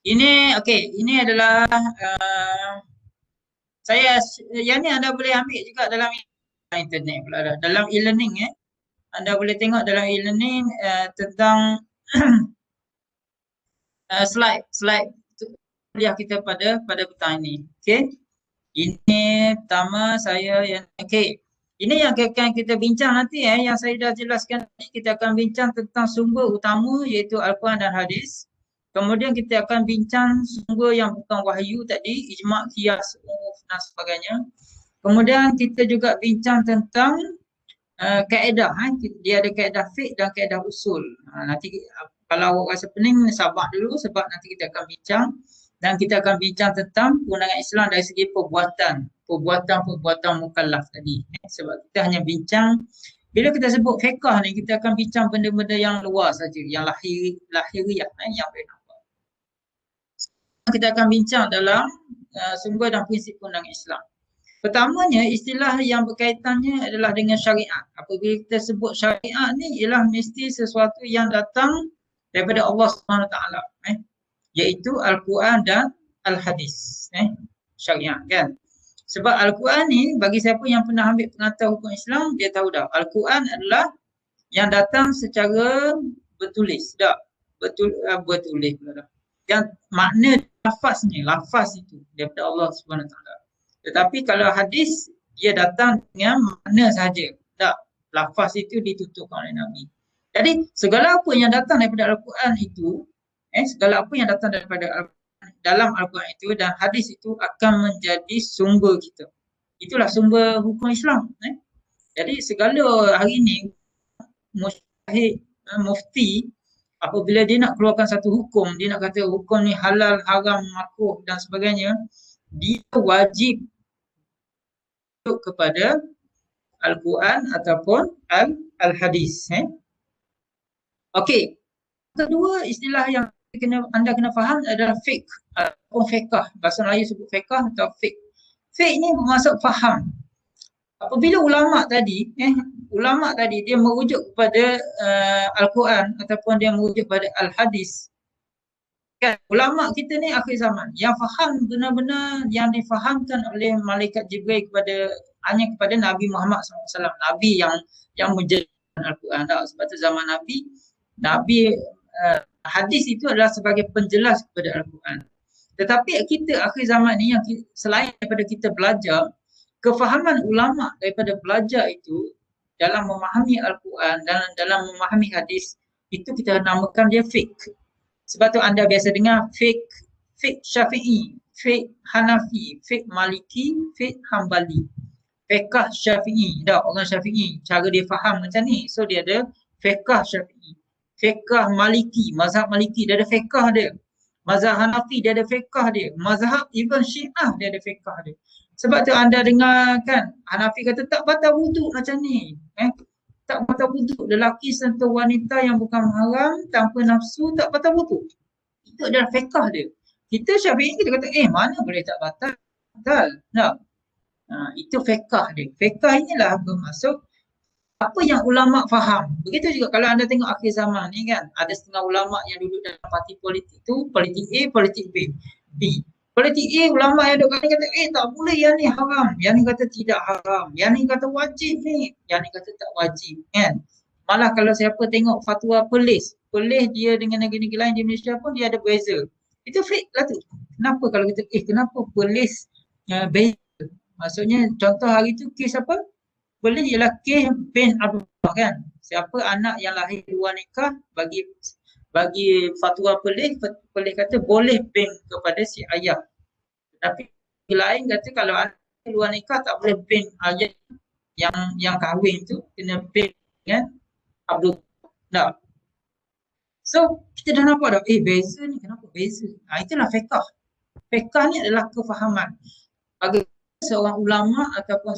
Ini adalah saya yang ni anda boleh ambil juga dalam internet pula dah. Dalam e-learning anda boleh tengok dalam e-learning tentang slide kuliah kita pada petang ini. Okey. Ini pertama saya yang okey. Ini yang akan kita bincang nanti yang saya dah jelaskan tadi. Kita akan bincang tentang sumber utama iaitu Al-Quran dan hadis. Kemudian kita akan bincang sumber yang bukan wahyu tadi, ijma', qiyas, dan sebagainya. Kemudian kita juga bincang tentang kaedah. Dia ada kaedah fiqh dan kaedah usul. Nanti kalau awak rasa pening, sabar dulu sebab nanti kita akan bincang. Dan kita akan bincang tentang kewenangan Islam dari segi perbuatan mukallaf tadi. Sebab kita hanya bincang, bila kita sebut fiqh ni, kita akan bincang benda-benda yang luar saja, yang lahiriah, yang boleh nampak. Kita akan bincang dalam sumber dan prinsip kewenangan Islam. Pertamanya, istilah yang berkaitannya adalah dengan syariat. Apabila kita sebut syariat ni, ialah mesti sesuatu yang datang daripada Allah SWT. Iaitu Al-Quran dan Al-Hadis. Syariat kan. Sebab Al-Quran ni bagi siapa yang pernah ambil pengantar hukum Islam, dia tahu dah. Al-Quran adalah yang datang secara bertulis. Bertulis pula dah. Yang makna lafaz itu daripada Allah SWT. Tetapi kalau hadis, dia datang dengan makna sahaja. Lafaz itu ditutupkan oleh Nabi. Jadi segala apa yang datang daripada Al-Quran itu, segala apa yang datang daripada dalam Al-Quran itu dan hadis itu akan menjadi sumber kita. Itulah sumber hukum Islam. Jadi segala hari ini mujtahid, mufti, apabila dia nak keluarkan satu hukum, dia nak kata hukum ni halal, haram, makruh dan sebagainya, dia wajib kepada Al-Quran ataupun Al-Hadis. Okey. Kedua istilah yang anda kena faham adalah fiqh atau fiqh. Bahasa Melayu sebut fiqh atau fiqh. Fiqh ni bermaksud faham. Apabila ulama tadi dia merujuk kepada Al-Quran ataupun dia merujuk kepada Al-Hadis. Kan, ulama kita ni akhir zaman yang faham benar-benar yang difahamkan oleh malaikat Jibril hanya kepada Nabi Muhammad SAW. Nabi yang menjelaskan Al-Quran. Sebab tu zaman Nabi hadis itu adalah sebagai penjelas kepada Al-Quran. Tetapi kita akhir zaman ni yang selain daripada kita belajar, kefahaman ulama daripada belajar itu dalam memahami Al-Quran dan dalam memahami hadis, itu kita namakan dia fiqh. Sebab tu anda biasa dengar fiqh Syafi'i, fiqh Hanafi, fiqh Maliki, fiqh Hambali. Fiqh Syafi'i, orang Syafi'i, cara dia faham macam ni. So dia ada fiqh Syafi'i. Fiqh Maliki, mazhab Maliki dia ada fiqh dia. Mazhab Hanafi dia ada fiqh dia. Mazhab even Syiah dia ada fiqh dia. Sebab tu anda dengar kan, Hanafi kata tak batal wuduk macam ni. Tak batal wuduk. Lelaki sentuh wanita yang bukan mahram tanpa nafsu tak batal wuduk. Itu adalah fiqh dia. Kita Syafi'i kita kata mana boleh tak batal? Batal. Itu fiqh dia. Fiqh inilah bermaksud apa yang ulama faham. Begitu juga kalau anda tengok akhir zaman ni kan, ada setengah ulama yang duduk dalam parti politik tu, politik A, politik B. Politik A, ulama yang duduk kata tak boleh, yang ni haram, yang ni kata tidak haram, yang ni kata wajib ni, yang ni kata tak wajib kan. Malah kalau siapa tengok fatwa Perlis dia dengan negeri-negeri lain di Malaysia pun dia ada beza. Itu fake lah tu. Kenapa kalau kita kenapa Perlis beza? Maksudnya contoh hari tu kes apa? Boleh ialah kes bin Abdullah kan. Siapa anak yang lahir luar nikah bagi fatwa Perlis kata boleh bin kepada si ayah. Tapi lain kata kalau anak luar nikah tak boleh bin ayah yang kahwin tu, kena bin kan Abdullah. So kita dah nampak dah beza ni, kenapa beza? Itulah fiqh. Fiqh ni adalah kefahaman. Bagi seorang ulama ataupun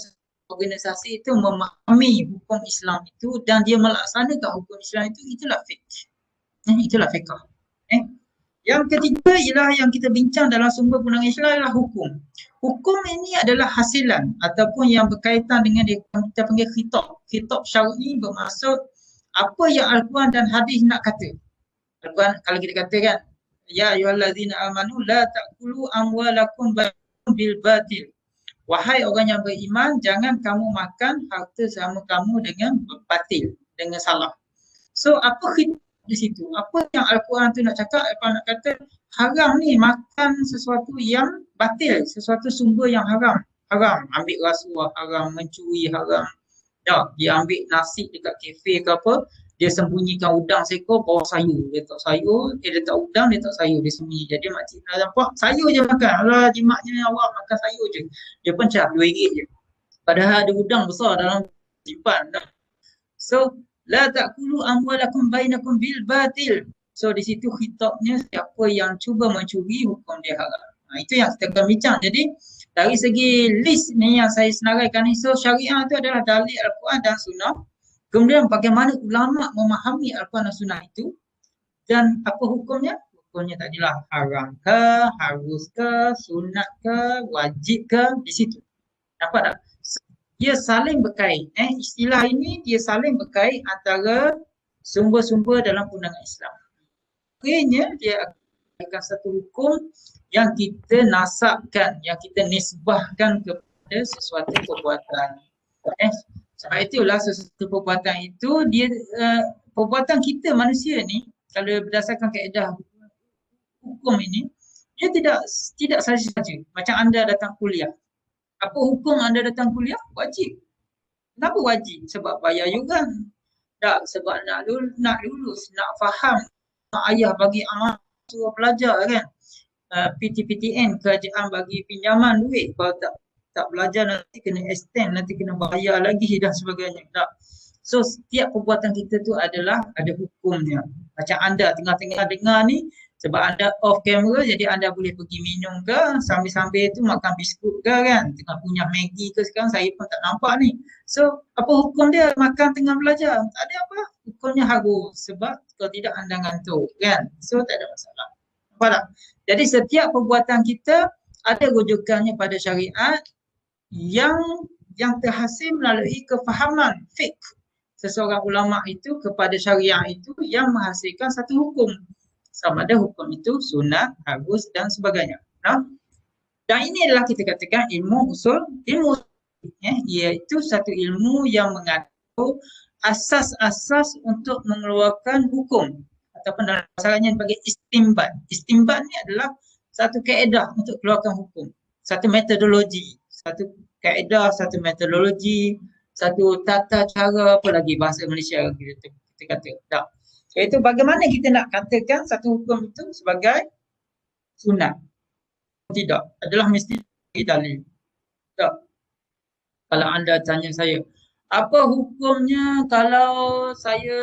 organisasi itu memahami hukum Islam itu dan dia melaksanakan hukum Islam itu, itulah fiqh. Itulah fiqh. Yang ketiga ialah yang kita bincang dalam sumber kewenangan Islam adalah hukum. Hukum ini adalah hasilan ataupun yang berkaitan dengan kita panggil khitab. Khitab syar'i bermaksud apa yang Al-Quran dan hadis nak kata. Al-Quran kalau kita kata kan, ya ayyuhallazina amanu la ta'kulu amwalakum bainakum bil batil. Wahai orang yang beriman, jangan kamu makan harta sama kamu dengan batil, dengan salah. So apa khidmat di situ? Apa yang Al-Quran tu nak cakap? Apa nak kata? Haram ni makan sesuatu yang batil, sesuatu sumber yang haram. Haram ambil rasuah, haram mencuri, haram. Ya, dia ambil nasi dekat kafe ke apa, dia sembunyikan udang seekor bawah sayur. Dia tak sayur, dia letak udang, dia tak sayur, dia sembunyi. Jadi makcik dah nampak, sayur je makan. Alah, jimatnya awak makan sayur je. Dia pencah RM2 je. Padahal ada udang besar dalam simpan. So, la ta'kulu amwalakum bainakum bil batil. So, di situ khitabnya siapa yang cuba mencuri, hukum dia haram. Itu yang kita akan bincang. Jadi, dari segi list ni yang saya senaraikan ni, so syariah tu adalah dalil Al-Quran dan Sunnah. Kemudian bagaimana ulama memahami Al-Quran dan Sunnah itu dan apa hukumnya? Hukumnya tadilah haram ke, harus ke, sunat ke, wajib ke, di situ. Nampak tak? Dia saling berkait. Istilah ini dia saling berkait antara sumber-sumber dalam pandangan Islam. Akhirnya dia akan satu hukum yang kita nasabkan, yang kita nisbahkan kepada sesuatu perbuatan. Sebab itulah sesuatu perbuatan itu dia perbuatan kita manusia ni kalau berdasarkan kaedah hukum ini dia tidak saja macam anda datang kuliah. Apa hukum anda datang kuliah? Wajib. Kenapa wajib? Sebab bayar yuran. Tak, sebab nak lulus, nak faham. Mak ayah bagi amal suruh belajar kan. PTPTN, kerajaan bagi pinjaman duit. Kalau tak belajar nanti kena extend, nanti kena bayar lagi dan sebagainya. Tak. So setiap perbuatan kita tu adalah ada hukumnya. Macam anda tengah-tengah dengar ni, sebab anda off camera jadi anda boleh pergi minum ke, sambil-sambil tu makan biskut ke kan. Tengah punya Maggi ke sekarang saya pun tak nampak ni. So apa hukum dia makan tengah belajar? Tak ada apa. Hukumnya harus sebab kalau tidak anda ngantuk kan. So tak ada masalah. Nampak tak? Jadi setiap perbuatan kita ada rujukannya pada syariat yang terhasil melalui kefahaman fiqh seseorang ulama itu kepada syariat itu yang menghasilkan satu hukum. Sama ada hukum itu sunat, harus dan sebagainya. Nah, dan ini adalah kita katakan ilmu usul, iaitu satu ilmu yang mengatur asas-asas untuk mengeluarkan hukum ataupun dalam pasarannya dipanggil istimbat. Istimbat ni adalah satu kaedah untuk keluarkan hukum. Satu metodologi, satu kaedah, satu metodologi, satu tata cara, apa lagi bahasa Malaysia kita kata. Tak. Iaitu bagaimana kita nak katakan satu hukum itu sebagai sunat. Tidak, adalah mesti dalil. Tak. Kalau anda tanya saya, apa hukumnya kalau saya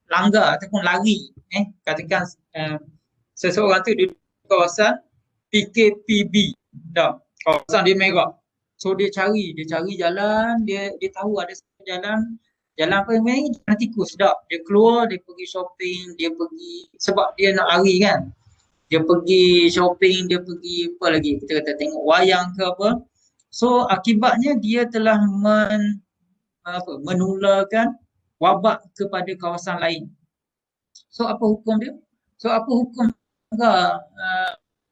langgar ataupun lari, katakan seseorang tu di kawasan PKPB, dah kawasan dia merah, so dia cari jalan, dia tahu ada jalan apa yang main, jalan tikus, dah dia keluar, dia pergi shopping, dia pergi sebab dia nak lari kan, dia pergi shopping, dia pergi apa lagi, kita kata tengok wayang ke apa. So akibatnya dia telah menularkan wabak kepada kawasan lain. So apa hukum dia? So apa hukum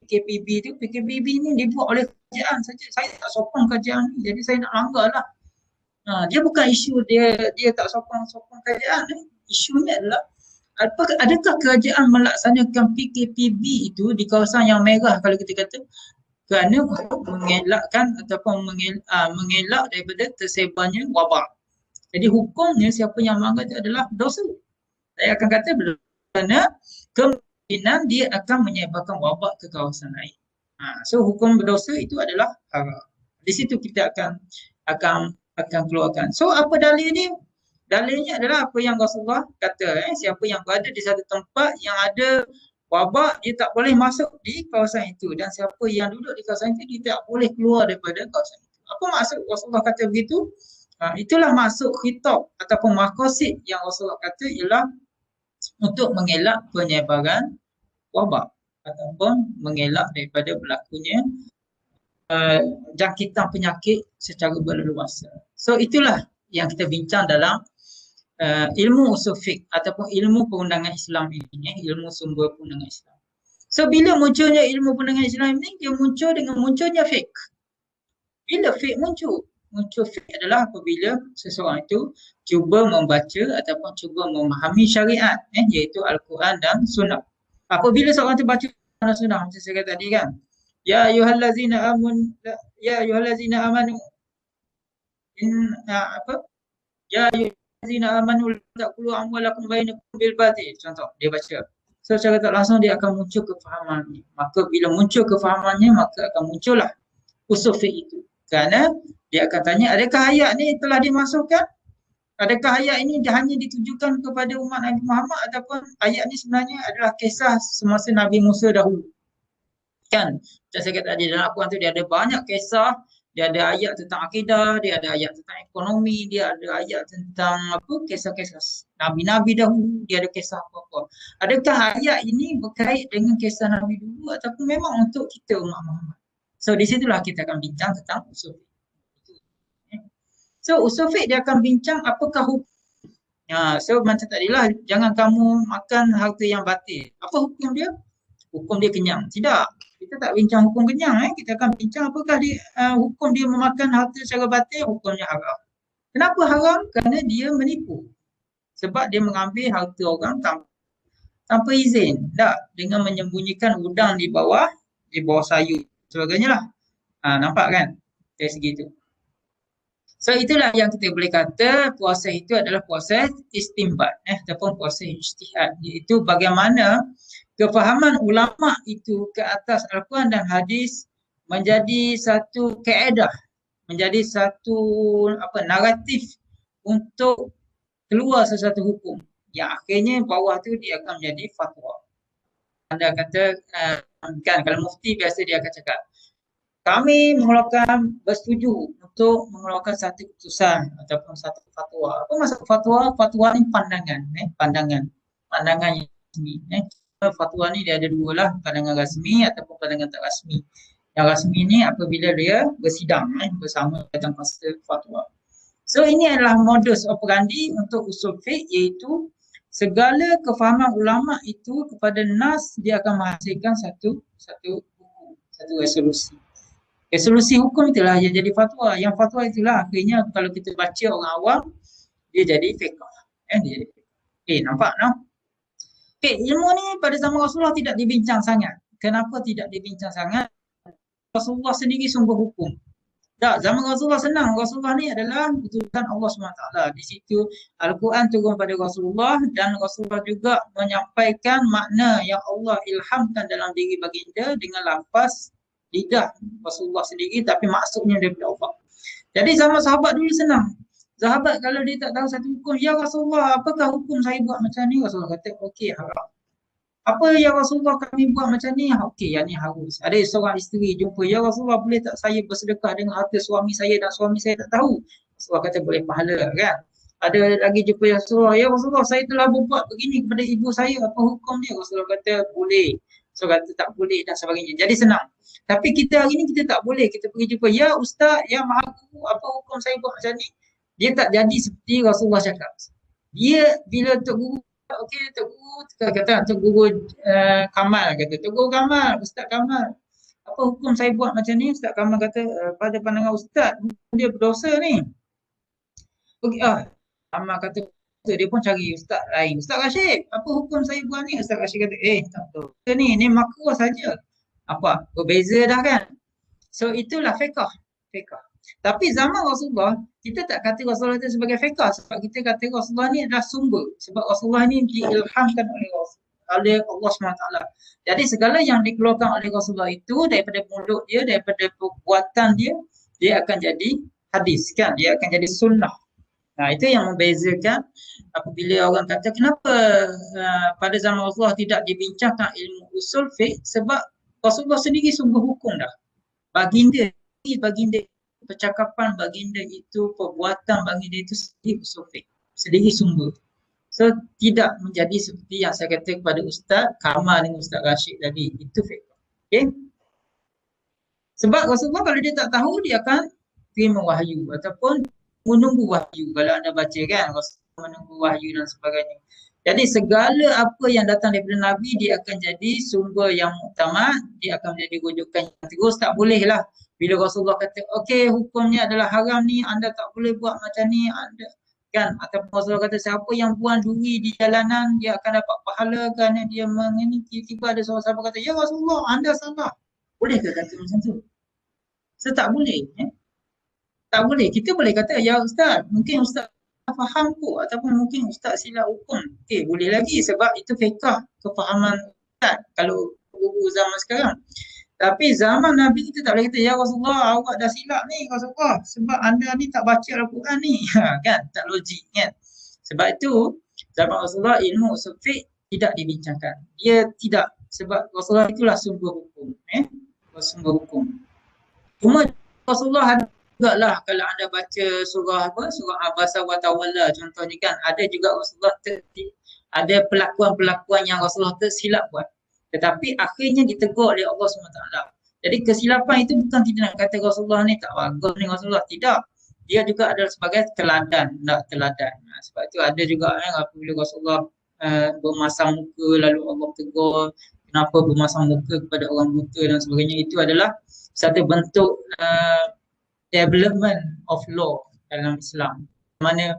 PKPB tu? PKPB ni dibuat oleh kerajaan saja. Saya tak sokong kerajaan ni, jadi saya nak langgar lah. Dia bukan isu dia tak sokong kerajaan ni. Isunya adalah adakah kerajaan melaksanakan PKPB itu di kawasan yang merah kalau kita kata kerana mengelakkan ataupun mengelak daripada tersebarnya wabak. Jadi hukumnya siapa yang melanggar itu adalah dosa. Saya akan kata kerana kemungkinan dia akan menyebarkan wabak ke kawasan lain. So hukum berdosa itu adalah haram. Di situ kita akan keluarkan. So apa dalil ni? Dalilnya adalah apa yang Rasulullah kata, siapa yang berada di satu tempat yang ada wabak, dia tak boleh masuk di kawasan itu, dan siapa yang duduk di kawasan itu dia tak boleh keluar daripada kawasan itu. Apa maksud Rasulullah kata begitu? Itulah maksud khitab ataupun maqasid yang Rasulullah kata ialah untuk mengelak penyebaran wabak ataupun mengelak daripada berlakunya jangkitan penyakit secara berleluasa. So itulah yang kita bincang dalam ilmu usul fiqh ataupun ilmu perundangan Islam ini, ilmu sumber perundangan Islam. So bila munculnya ilmu perundangan Islam ini, dia muncul dengan munculnya fiqh. Bila fiqh muncul? Muncul fiqh adalah apabila seseorang itu cuba membaca ataupun cuba memahami syariat, iaitu Al-Quran dan Sunnah. Apabila seorang itu baca Al-Quran dan Sunnah, macam saya kata tadi kan, ya ayyuhallazina amanu apa? Ya ayyuhallazina amanu la taqulu amwalakum bainakum bil batil. Contoh, dia baca. So secara tak langsung dia akan muncul kefahamannya. Maka bila muncul kefahamannya, maka akan muncullah usul fiqh itu. Kerana dia akan tanya, adakah ayat ni telah dimasukkan? Adakah ayat ini hanya ditujukan kepada umat Nabi Muhammad ataupun ayat ni sebenarnya adalah kisah semasa Nabi Musa dahulu? Kan? Macam saya kata tadi, dalam Al-Quran tu dia ada banyak kisah, dia ada ayat tentang akidah, dia ada ayat tentang ekonomi, dia ada ayat tentang apa, kisah-kisah Nabi-Nabi dahulu, dia ada kisah apa-apa. Adakah ayat ini berkait dengan kisah Nabi dulu ataupun memang untuk kita umat Muhammad? So di situlah kita akan bincang tentang usul fiqh. So usul fiqh dia akan bincang apakah hukum. So macam tadilah, jangan kamu makan harta yang batil. Apa hukum dia? Hukum dia kenyang. Tidak. Kita tak bincang hukum kenyang. Kita akan bincang apakah hukum dia memakan harta secara batil, hukumnya haram. Kenapa haram? Kerana dia menipu. Sebab dia mengambil harta orang tanpa izin. Tak, dengan menyembunyikan udang di bawah sayur sebagainya lah. Nampak kan? Dari segi itu. So itulah yang kita boleh kata proses itu adalah proses istinbat ataupun proses ijtihad, iaitu bagaimana kefahaman ulama itu ke atas Al-Quran dan hadis menjadi satu kaedah, menjadi satu naratif untuk keluar sesuatu hukum yang akhirnya bawah tu dia akan menjadi fatwa. Anda kata kan, kalau mufti biasa dia akan cakap, kami bersetuju untuk mengeluarkan satu keputusan ataupun satu fatwa. Apa maksud fatwa? Fatwa ni pandangan, pandangan yang rasmi. Fatwa ni dia ada dua lah, pandangan rasmi ataupun pandangan tak rasmi. Yang rasmi ni apabila dia bersidang bersama dalam fasa fatwa. So ini adalah modus operandi untuk usul fiqh, iaitu segala kefahaman ulama itu kepada nas dia akan menghasilkan satu hukum, satu resolusi. Resolusi hukum itulah yang jadi fatwa. Yang fatwa itulah akhirnya kalau kita baca orang awam, dia jadi fiqh. Dia jadi fiqh. Nampak no? Ilmu ni pada zaman Rasulullah tidak dibincang sangat. Kenapa tidak dibincang sangat? Rasulullah sendiri sumber hukum. Tak, zaman Rasulullah senang. Rasulullah ni adalah utusan Allah SWT. Di situ Al-Quran turun pada Rasulullah dan Rasulullah juga menyampaikan makna yang Allah ilhamkan dalam diri baginda dengan lafaz lidah Rasulullah sendiri, tapi maksudnya daripada Allah. Jadi zaman sahabat dulu senang. Sahabat kalau dia tak tahu satu hukum, ya Rasulullah, apakah hukum saya buat macam ni? Rasulullah kata, okey, haram. Apa ya Rasulullah kami buat macam ni? Okey, yang ni harus. Ada seorang isteri jumpa, ya Rasulullah boleh tak saya bersedekah dengan harta suami saya dan suami saya tak tahu? Rasulullah kata boleh pahala kan. Ada lagi jumpa ya Rasulullah saya telah berbuat begini kepada ibu saya, apa hukum dia? Rasulullah kata boleh. Rasulullah kata tak boleh dan sebagainya. Jadi senang. Tapi kita hari ni kita tak boleh. Kita pergi jumpa, ya Ustaz, ya Maha Guru, apa hukum saya buat macam ni? Dia tak jadi seperti Rasulullah cakap. Dia bila Tok Guru, okey Tok Guru, kata Tok Guru Kamal, kata Tok Guru Kamal, Ustaz Kamal, apa hukum saya buat macam ni? Ustaz Kamal kata, pada pandangan Ustaz, dia berdosa ni. Okey, Kamal kata, dia pun cari Ustaz lain. Ustaz Rashid, apa hukum saya buat ni? Ustaz Rashid kata, tak betul. Ni makruh saja. Apa? Berbeza dah kan? So itulah fiqh. Tapi zaman Rasulullah, kita tak kata Rasulullah itu sebagai fiqh, sebab kita kata Rasulullah ni adalah sumber. Sebab Rasulullah ni diilhamkan oleh Allah SWT. Jadi segala yang dikeluarkan oleh Rasulullah itu daripada mulut dia, daripada perbuatan dia, dia akan jadi hadis kan? Dia akan jadi sunnah. Nah, itu yang membezakan apabila orang kata kenapa pada zaman Rasulullah tidak dibincangkan ilmu usul fiqh, sebab Rasulullah sendiri sumber hukum dah. Baginda percakapan baginda itu, perbuatan baginda itu sendiri usul fiqh, sendiri sumber. So tidak menjadi seperti yang saya kata kepada Ustaz Kamal dengan Ustaz Rashid tadi, itu fiqh. Okay? Sebab Rasulullah kalau dia tak tahu, dia akan terima wahyu ataupun menunggu wahyu. Kalau anda baca kan, Rasulullah menunggu wahyu dan sebagainya. Jadi segala apa yang datang daripada Nabi dia akan jadi sumber yang utama, dia akan menjadi rujukan yang terus. Tak boleh lah bila Rasulullah kata okey hukumnya adalah haram ni, anda tak boleh buat macam ni, anda kan, ataupun Rasulullah kata siapa yang buang duri di jalanan dia akan dapat pahala kerana dia mengini. Tiba-tiba ada seorang sahabat kata ya Rasulullah anda salah, bolehkah kata macam tu? So tak boleh. Tak boleh. Kita boleh kata ya Ustaz mungkin Ustaz faham kot ataupun mungkin Ustaz silap hukum. Okey, boleh lagi sebab itu fiqh kefahaman Ustaz kalau guru zaman sekarang. Tapi zaman Nabi kita tak boleh kata ya Rasulullah awak dah silap ni Rasulullah sebab anda ni tak baca Al-Quran ni. Kan? Tak logik kan. Sebab itu zaman Rasulullah ilmu usul fiqh tidak dibincangkan. Dia tidak, sebab Rasulullah itulah sumber hukum. Sumber hukum. Cuma Rasulullah ada juga lah kalau anda baca surah apa, surah Abasa wa Tawalla contohnya kan, ada juga Rasulullah ada pelakuan-pelakuan yang Rasulullah tersilap buat, tetapi akhirnya ditegur oleh Allah SWT. Jadi kesilapan itu bukan tidak nak kata Rasulullah ni tak bagus ni Rasulullah, tidak, dia juga adalah sebagai teladan, nak teladan. Sebab itu ada juga apabila Rasulullah bermasam muka lalu Allah tegur kenapa bermasam muka kepada orang buta dan sebagainya, itu adalah satu bentuk development of law dalam Islam. Mana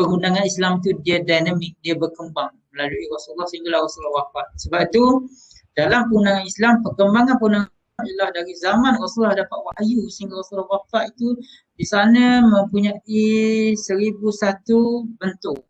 perundangan Islam tu dia dinamik, dia berkembang melalui Rasulullah sehinggalah Rasulullah wafat. Sebab itu dalam perundangan Islam, perkembangan perundangan ialah dari zaman Rasulullah dapat wahyu sehingga Rasulullah wafat itu di sana mempunyai 1001 bentuk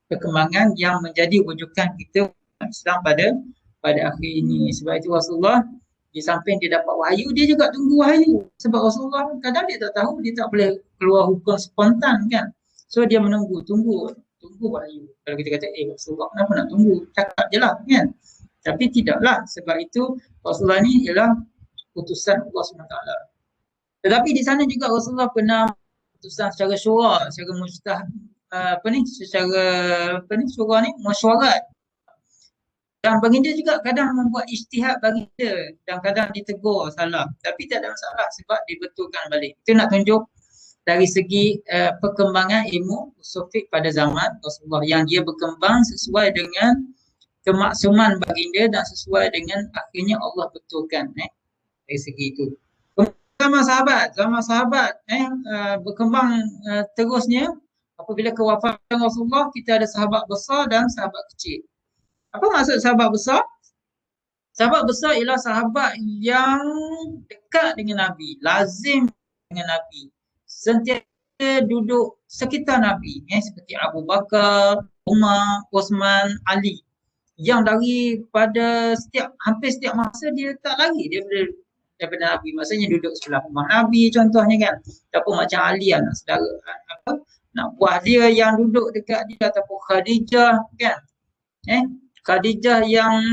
perkembangan yang menjadi rujukan kita Islam pada akhir ini. Sebab itu Rasulullah di samping dia dapat wahyu, dia juga tunggu wahyu. Sebab Rasulullah kadang dia tak tahu, dia tak boleh keluar hukum spontan kan. So dia tunggu wahyu. Kalau kita kata, Rasulullah kenapa nak tunggu? Cakap je lah kan. Tapi tidaklah, sebab itu Rasulullah ni ialah putusan Allah SWT. Tetapi di sana juga Rasulullah pernah putusan secara syura, secara mujtahid, syura ni, mesyuarat. Dan baginda juga kadang membuat ijtihad baginda dan kadang ditegur salah. Tapi tak ada masalah sebab dibetulkan balik. Itu nak tunjuk dari segi perkembangan ilmu usul fiqh pada zaman Rasulullah yang dia berkembang sesuai dengan kemaksuman baginda dan sesuai dengan akhirnya Allah betulkan dari segi itu. Zaman sahabat berkembang terusnya apabila kewafatan Rasulullah, kita ada sahabat besar dan sahabat kecil. Apa maksud sahabat besar? Sahabat besar ialah sahabat yang dekat dengan Nabi, lazim dengan Nabi, sentiasa duduk sekitar Nabi, seperti Abu Bakar, Umar, Osman, Ali, yang daripada hampir setiap masa dia tak lari daripada Nabi, maksudnya duduk sebelah rumah Nabi contohnya kan, ataupun macam Ali anak saudara, nak buah dia yang duduk dekat dia, ataupun Khadijah kan, Khadijah yang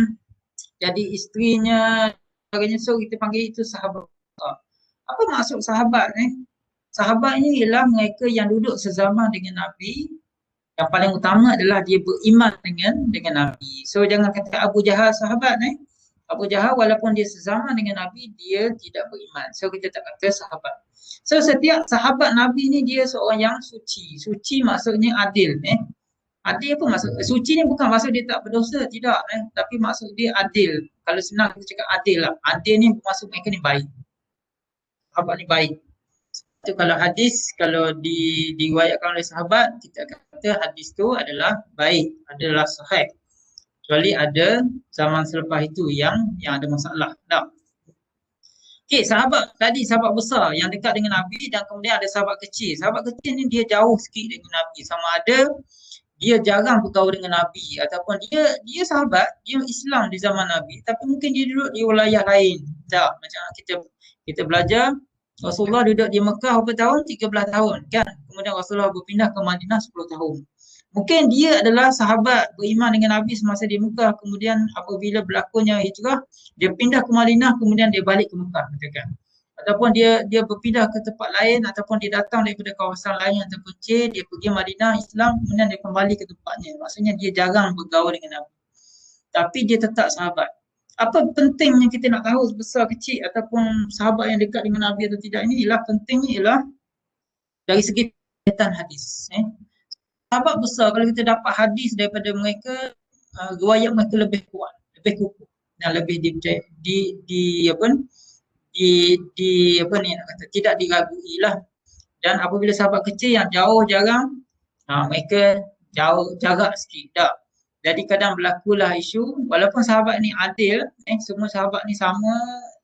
jadi isterinya, sebagainya. So kita panggil itu sahabat. Apa maksud sahabat Sahabat ini ialah mereka yang duduk sezaman dengan Nabi. Yang paling utama adalah dia beriman dengan Nabi. So jangan kata Abu Jahal sahabat Abu Jahal walaupun dia sezaman dengan Nabi, dia tidak beriman. So kita tak kata sahabat. So setiap sahabat Nabi ni dia seorang yang suci. Suci maksudnya adil Adil apa maksud? Suci ni bukan maksud dia tak berdosa, tidak. Tapi maksud dia adil. Kalau senang kita cakap adil lah. Adil ni maksud mereka ni baik. Sahabat ni baik. Itu kalau hadis, kalau diriwayatkan oleh sahabat, kita akan kata hadis tu adalah baik, adalah sahih. Kecuali ada zaman selepas itu yang ada masalah. Okey, sahabat tadi sahabat besar yang dekat dengan Nabi dan kemudian ada sahabat kecil. Sahabat kecil ni dia jauh sikit dengan Nabi. Sama ada dia jarang bergaul dengan Nabi ataupun dia sahabat, dia Islam di zaman Nabi tapi mungkin dia duduk di wilayah lain. Tak, macam kita belajar Rasulullah duduk di Mekah berapa tahun? 13 tahun kan. Kemudian Rasulullah berpindah ke Madinah 10 tahun. Mungkin dia adalah sahabat beriman dengan Nabi semasa di Mekah, kemudian apabila berlakunya hijrah dia pindah ke Madinah, kemudian dia balik ke Mekah katakan. Ataupun dia berpindah ke tempat lain, ataupun dia datang daripada kawasan lain yang terpencil, dia pergi Madinah Islam, kemudian dia kembali ke tempatnya. Maksudnya dia jarang bergaul dengan Nabi. Tapi dia tetap sahabat. Apa pentingnya kita nak tahu besar kecil ataupun sahabat yang dekat dengan Nabi atau tidak, ini ialah pentingnya ialah dari segi kaitan hadis. sahabat besar kalau kita dapat hadis daripada mereka, riwayat mereka lebih kuat, lebih kukuh dan lebih di apa ni, di apa ni nak kata, tidak diragui lah. Dan apabila sahabat kecil yang jauh jarang, mereka jauh jarak sikit dah. Jadi kadang berlakulah isu walaupun sahabat ni adil, semua sahabat ni sama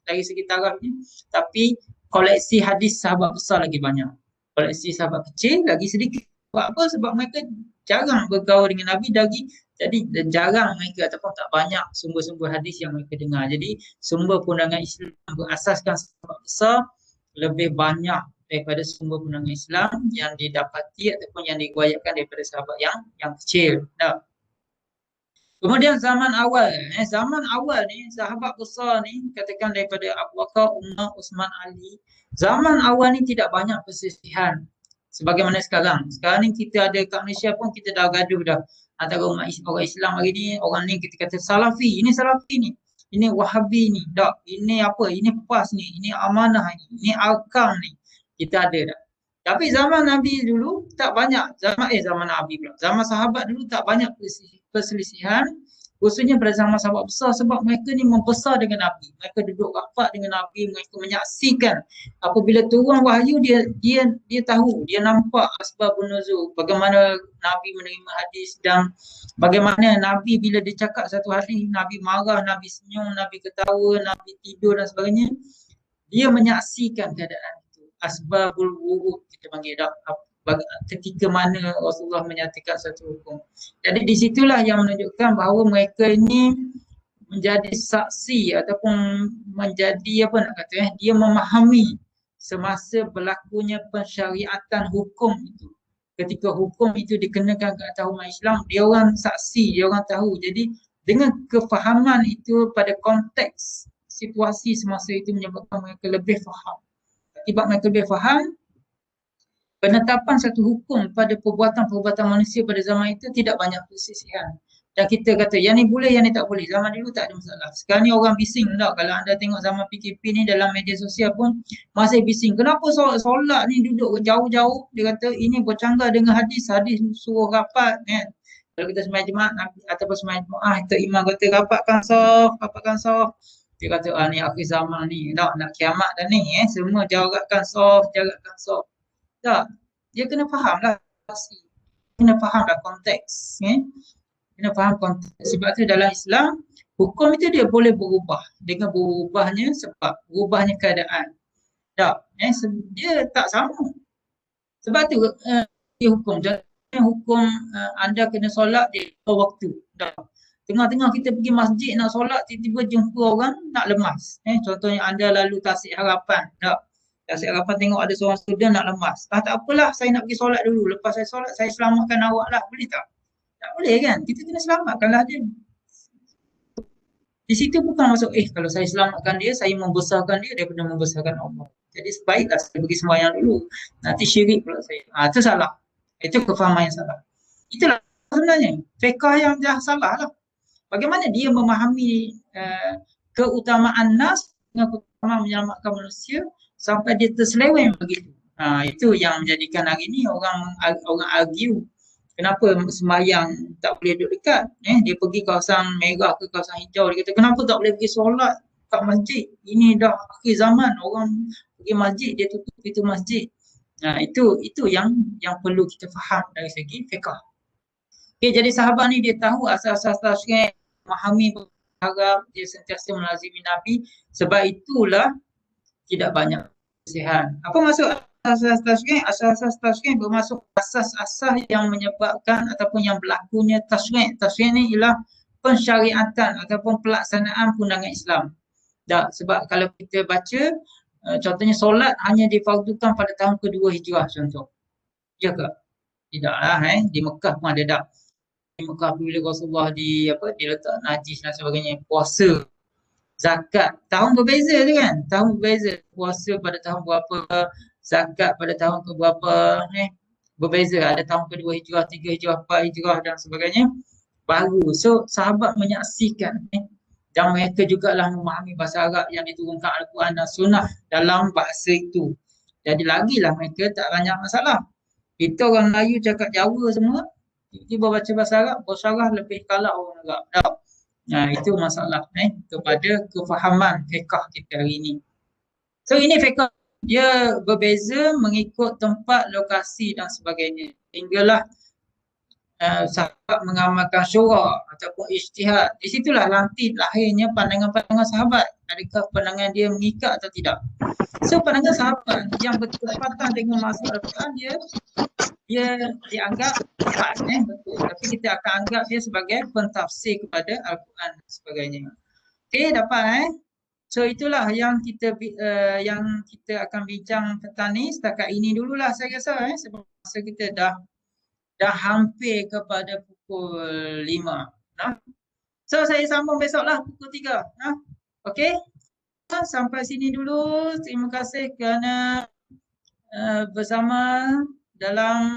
dari segi taraf ni, tapi koleksi hadis sahabat besar lagi banyak. Koleksi sahabat kecil lagi sedikit. Sebab apa? Sebab mereka jarang bergaul dengan Nabi jadi jarang mereka ataupun tak banyak sumber-sumber hadis yang mereka dengar. Jadi sumber pandangan Islam berasaskan sahabat besar lebih banyak daripada sumber pandangan Islam yang didapati ataupun yang diriwayatkan daripada sahabat yang kecil. Dah. Kemudian zaman awal ni sahabat besar ni katakan daripada Abu Bakar, Umar, Uthman, Ali. Zaman awal ni tidak banyak perselisihan sebagaimana sekarang. Sekarang ni kita ada kat Malaysia pun kita dah gaduh dah antara orang Islam hari ni, orang ni kita kata Salafi, ini Salafi ni. Ini Wahabi ni, tak. Ini apa? Ini PAS ni, ini Amanah ni, ini Arkam ni. Kita ada dah. Tapi zaman Nabi dulu tak banyak. Zaman Nabi pula. Zaman sahabat dulu tak banyak perselisihan. Khususnya pada zaman sahabat besar sebab mereka ni membesar dengan Nabi. Mereka duduk rapat dengan Nabi, mereka menyaksikan apabila turun wahyu dia tahu, dia nampak asbabun nuzul, bagaimana Nabi menerima hadis dan bagaimana Nabi bila dia cakap satu hadis, Nabi marah, Nabi senyum, Nabi ketawa, Nabi tidur dan sebagainya. Dia menyaksikan keadaan itu. Asbabul wurud kita panggil dah. Ketika mana Rasulullah menyatakan satu hukum. Jadi di situlah yang menunjukkan bahawa mereka ini menjadi saksi ataupun menjadi apa nak kata, dia memahami semasa berlakunya pensyariatan hukum itu. Ketika hukum itu dikenakan ke atas umat Islam, dia orang saksi, dia orang tahu. Jadi dengan kefahaman itu pada konteks situasi semasa itu menyebabkan mereka lebih faham. Akibat mereka lebih faham, penetapan satu hukum pada perbuatan-perbuatan manusia pada zaman itu tidak banyak perselisihan. Dan kita kata yang ni boleh, yang ni tak boleh. Zaman dulu tak ada masalah. Sekarang ni orang bising tak? Kalau anda tengok zaman PKP ni dalam media sosial pun masih bising. Kenapa solat ni duduk jauh-jauh? Dia kata ini bercanggah dengan hadis suruh rapat kan. Kalau kita sembahyang jemaah ataupun sembahyang jemaah, kita imam kata rapatkan saf. Dia kata ni akhir zaman ni, nak kiamat dah ni semua jarakkan saf. Tak, dia kena faham lah, kena faham lah konteks, kena faham konteks. Sebab tu dalam Islam, hukum itu dia boleh berubah dengan berubahnya sebab berubahnya keadaan. Tak, dia tak sama. Sebab tu dia hukum, contohnya hukum anda kena solat di waktu. Tak. Tengah-tengah kita pergi masjid nak solat, tiba-tiba jumpa orang nak lemas. Contohnya anda lalu Tasik Harapan, tak. Tasik Harapan tengok ada seorang student nak lemas. Tak apalah, saya nak pergi solat dulu. Lepas saya solat, saya selamatkan awak lah. Boleh tak? Tak boleh kan? Kita kena selamatkanlah dia. Di situ bukan masuk, kalau saya selamatkan dia, saya membesarkan dia daripada membesarkan Allah. Jadi sebaiklah saya pergi sembahyang dulu. Nanti syirik pula saya. Itu salah. Itu kefahaman yang salah. Itulah sebenarnya. Fiqh yang dah salah lah. Bagaimana dia memahami keutamaan nas dengan keutamaan menyelamatkan manusia sampai dia terseleweng begitu. Itu yang menjadikan hari ni orang argue kenapa sembahyang tak boleh duduk dekat. Dia pergi kawasan merah ke kawasan hijau, dia kata kenapa tak boleh pergi solat kat masjid. Ini dah akhir zaman, orang pergi masjid dia tutup pintu masjid. Itu yang perlu kita faham dari segi fiqh. Jadi sahabat ni dia tahu asas-asas tasyri', memahami harap, dia sentiasa melazimi Nabi. Sebab itulah tidak banyak perselisihan. Apa maksud asas-asas tasyri'? Asas-asas tasyri' bermaksud asas-asas yang menyebabkan ataupun yang berlakunya tasyri'. Tasyri' ni ialah pensyariatan ataupun pelaksanaan pandangan Islam. Sebab kalau kita baca, contohnya solat hanya difardukan pada tahun kedua Hijrah contoh. Ya ke? Tidaklah, di Mekah pun ada dah. Di Mekah bila Rasulullah diletak najis dan sebagainya. Puasa, zakat, tahun berbeza tu kan? Tahun berbeza. Puasa pada tahun berapa, zakat pada tahun ke berapa, berbeza. Ada tahun kedua Hijrah, 3 Hijrah, 4 Hijrah dan sebagainya. Baru. So, sahabat menyaksikan. Dan mereka jugalah memahami bahasa Arab yang diturunkan Al-Quran dan Sunnah dalam bahasa itu. Jadi lagilah mereka tak banyak masalah. Kita orang Melayu cakap Jawa semua, Tiba-tiba baca bahasa Arab, bersyarah lebih kalah orang Arab. Tak? Nah, itu masalah kepada kefahaman fiqh kita hari ini. So ini fiqh dia berbeza mengikut tempat, lokasi dan sebagainya. Hinggalah sahabat mengamalkan syura ataupun ijtihad. Di situlah nanti lahirnya pandangan-pandangan sahabat. Adakah pandangan dia mengikat atau tidak. So pandangan sahabat yang bertepatan dengan maksud Al-Quran dia dianggap tepat, betul. Tapi kita akan anggap dia sebagai pentafsir kepada Al-Quran dan sebagainya. Okey, dapat So itulah yang kita akan bincang petang ni. Setakat ini dululah saya rasa sebab masa kita dah hampir kepada pukul 5. Nah. So saya sambung besoklah pukul 3. Nah. Okey. Sampai sini dulu. Terima kasih kerana bersama dalam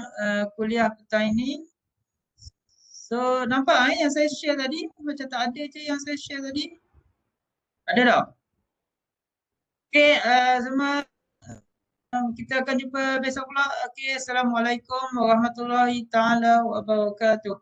kuliah petang ini. So nampak yang saya share tadi macam tak ada je yang saya share tadi. Ada tak? Okey, semua kita akan jumpa besok pula. Okey, assalamualaikum warahmatullahi taala wabarakatuh.